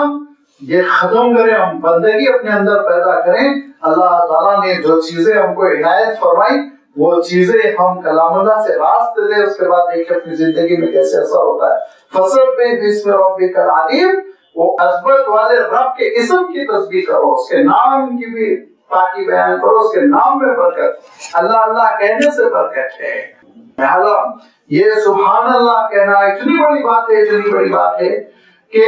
یہ ختم کریں، ہم بندگی اپنے اندر پیدا کریں۔ اللہ تعالیٰ نے جو چیزیں ہم کو عنایت فرمائی وہ چیزیں ہم کلام اللہ سے راست لیں، اس کے بعد دیکھیں اپنی زندگی میں کیسے اثر ہوتا ہے۔ فسبح باسم ربک العظیم، وہ عظمت والے رب کے اسم کی تسبیح کرو، اس کے نام کی بھی پاکی بیان کرو، اس کے نام میں برکت، اللہ اللہ کہنے سے برکت ہے۔ لہذا یہ سبحان اللہ کہنا اتنی بڑی بات ہے کہ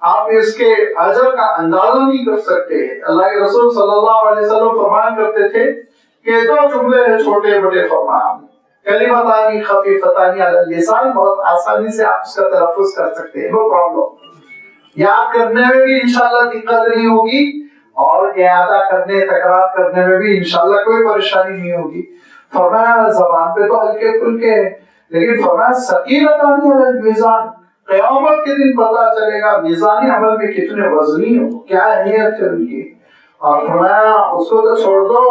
آپ اس کے اجر کا اندازہ نہیں کر سکتے۔ اللہ کے رسول صلی اللہ علیہ وسلم فرمایا کرتے تھے کہ 2 جملے ہیں چھوٹے بڑے فرمایا، کلمتان خفیفتان علی اللسان، بہت آسانی سے آپ اس کا تلفظ کر سکتے ہیں، نو پرابلم، یاد کرنے میں بھی انشاءاللہ دقت نہیں ہوگی اور اعادہ کرنے تکرار کرنے میں بھی انشاءاللہ کوئی پریشانی نہیں ہوگی۔ فرمایا زبان پہ تو ہلکے پھلکے ہیں، لیکن فرمایا ثقیلتان علی المیزان، قیامت کے دن پتہ چلے گا میزانی عمل میں کتنے وزنی ہو، کیا اہمیت ہے ان کی۔ اور فرمایا اس کو تو چھوڑ دو،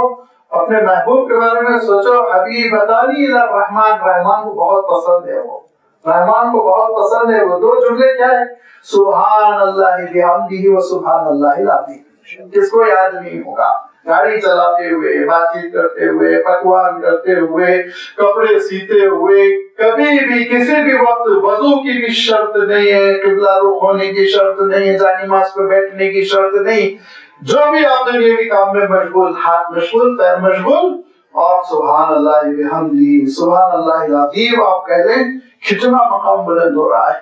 اپنے محبوب کے بارے میں سوچو، حبیبتانی الی الرحمن، رحمان کو بہت پسند ہے، وہ رحمان کو بہت پسند ہے۔ وہ 2 جملے کیا ہے؟ سبحان اللہ بحمدہ و سبحان اللہ العظیم۔ کس کو یاد نہیں ہوگا؟ گاڑی چلاتے ہوئے، بات چیت کرتے ہوئے، پکوان کرتے ہوئے، کپڑے سیتے ہوئے، کبھی بھی کسی بھی وقت وضو کی بھی شرط نہیں ہے، قبلہ رخ ہونے کی شرط نہیں ہے، جائے نماز پہ بیٹھنے کی شرط نہیں، جو بھی آپ دنیاوی کام میں مشغول، ہاتھ مشغول، پیر مشغول، اور سبحان اللہ بحمدہ سبحان اللہ العظیم آپ کہہ لیں، کتنا مقام بلند ہو رہا ہے۔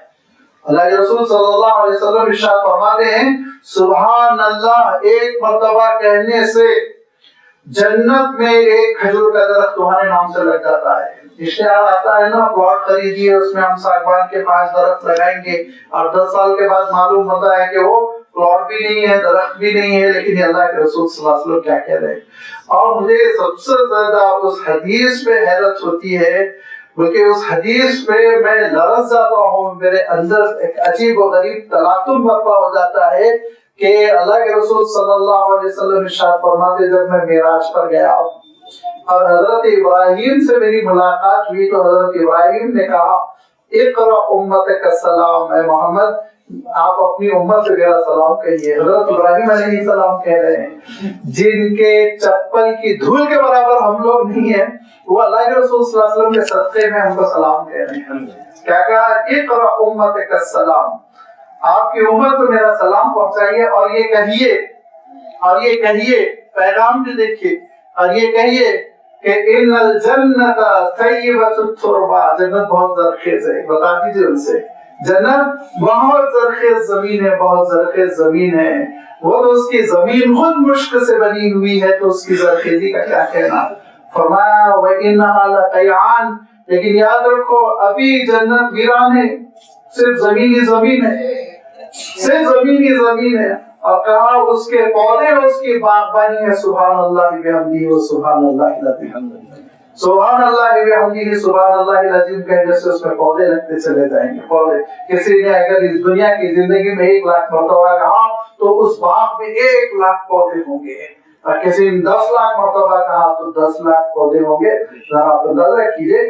اللہ کے رسول صلی اللہ علیہ وسلم ارشاد فرماتے ہیں سبحان اللہ ایک مرتبہ کہنے سے جنت میں ایک کھجور کا درخت تمہارے نام سے لگ جاتا ہے۔ اشتہار آتا ہے نا، پلاٹ خریدیے، اس میں ہم ساگوان کے 5 درخت لگائیں گے، اور 10 سال کے بعد معلوم ہوتا ہے کہ وہ پلاٹ بھی نہیں ہے، درخت بھی نہیں ہے، لیکن اللہ کے رسول صلی اللہ علیہ وسلم کیا کہہ رہے ہیں۔ اور مجھے سب سے زیادہ اس حدیث پہ حیرت ہوتی ہے، بلکہ اس حدیث پہ میں لرز جاتا ہوں، میرے اندر ایک عجیب و غریب تلاطم برپا ہو جاتا ہے کہ اللہ کے رسول صلی اللہ علیہ وسلم ارشاد فرماتے جب میں معراج پر گیا اور حضرت ابراہیم سے میری ملاقات ہوئی تو حضرت ابراہیم نے کہا اقرأ امتک السلام، اے محمد آپ اپنی امت سے میرا سلام کہیے۔ حضرت ابراہیم علیہ السلام کہہ رہے ہیں جن کے چپل کی دھول کے برابر ہم لوگ نہیں ہیں، وہ اللہ کے رسول صلی اللہ علیہ وسلم کے صدقے میں ہم کو سلام کہہ رہے ہیں۔ کیا کہا؟ اقرأ امتک السلام، آپ کی امت کو میرا سلام پہنچائیے، اور یہ کہیے پیغام بھی دیکھیے، اور یہ کہیے کہ ان الجنت طیبۃ التربہ، جنت بہت زرخیز ہے، بتا دیجیے ان سے جنت بہت زرخیز زمین ہے، بہت زرخیز زمین ہے، وہ تو اس کی زمین خود مشک سے بنی ہوئی ہے، تو اس کی زرخیزی کا کیا کہنا۔ فرمایا وَإِنَّهَا لَقَيْعَانٌ، لیکن یاد رکھو ابھی جنت ویران ہے، صرف زمینی زمین ہے، صرف زمینی زمین ہے، اور کہا اس کے پودے اس کی باغبانی ہے۔ سبحان اللہ بحمدہ و سبحان اللہ العظیم، سبحان اللہ بحمدہ سبحان اللہ العظیم کہنے سے اس میں پودے لگتے چلے جائیں گے۔ پودے کسی نے اگر اس دنیا کی زندگی میں 1 لاکھ مرتبہ کہا تو اس باغ میں 1 لاکھ پودے ہوں گے، اور کسی نے 10 لاکھ مرتبہ کہا تو 10 لاکھ پودے ہوں گے۔ ذرا آپ اندازہ کیجئے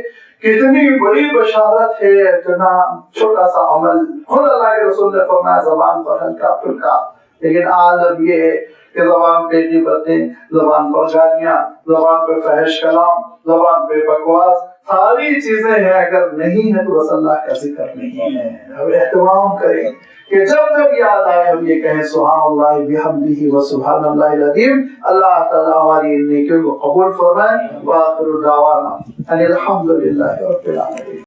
کتنی بڑی بشارت ہے، اتنا چھوٹا سا عمل۔ خود اللہ کے رسول نے فرمایا زبان پر ہلکا پھلکا، لیکن عالم یہ ہے کہ زبان پہ غیبتیں، زبان پر گالیاں، زبان پہ فحش کلام، زبان پہ بکواس، ساری چیزیں ہیں، اگر نہیں ہے تو بس اللہ کا ذکر نہیں ہے۔ اب اہتمام کریں کہ جب جب یاد آئے ہم یہ کہیں سبحان اللہ بحمدہ و سبحان اللہ العظیم۔ اللہ تعالیٰ ہماری ان نیکیوں کو قبول فرمائے۔ وآخر دعوانا ان الحمد للہ رب العالمین۔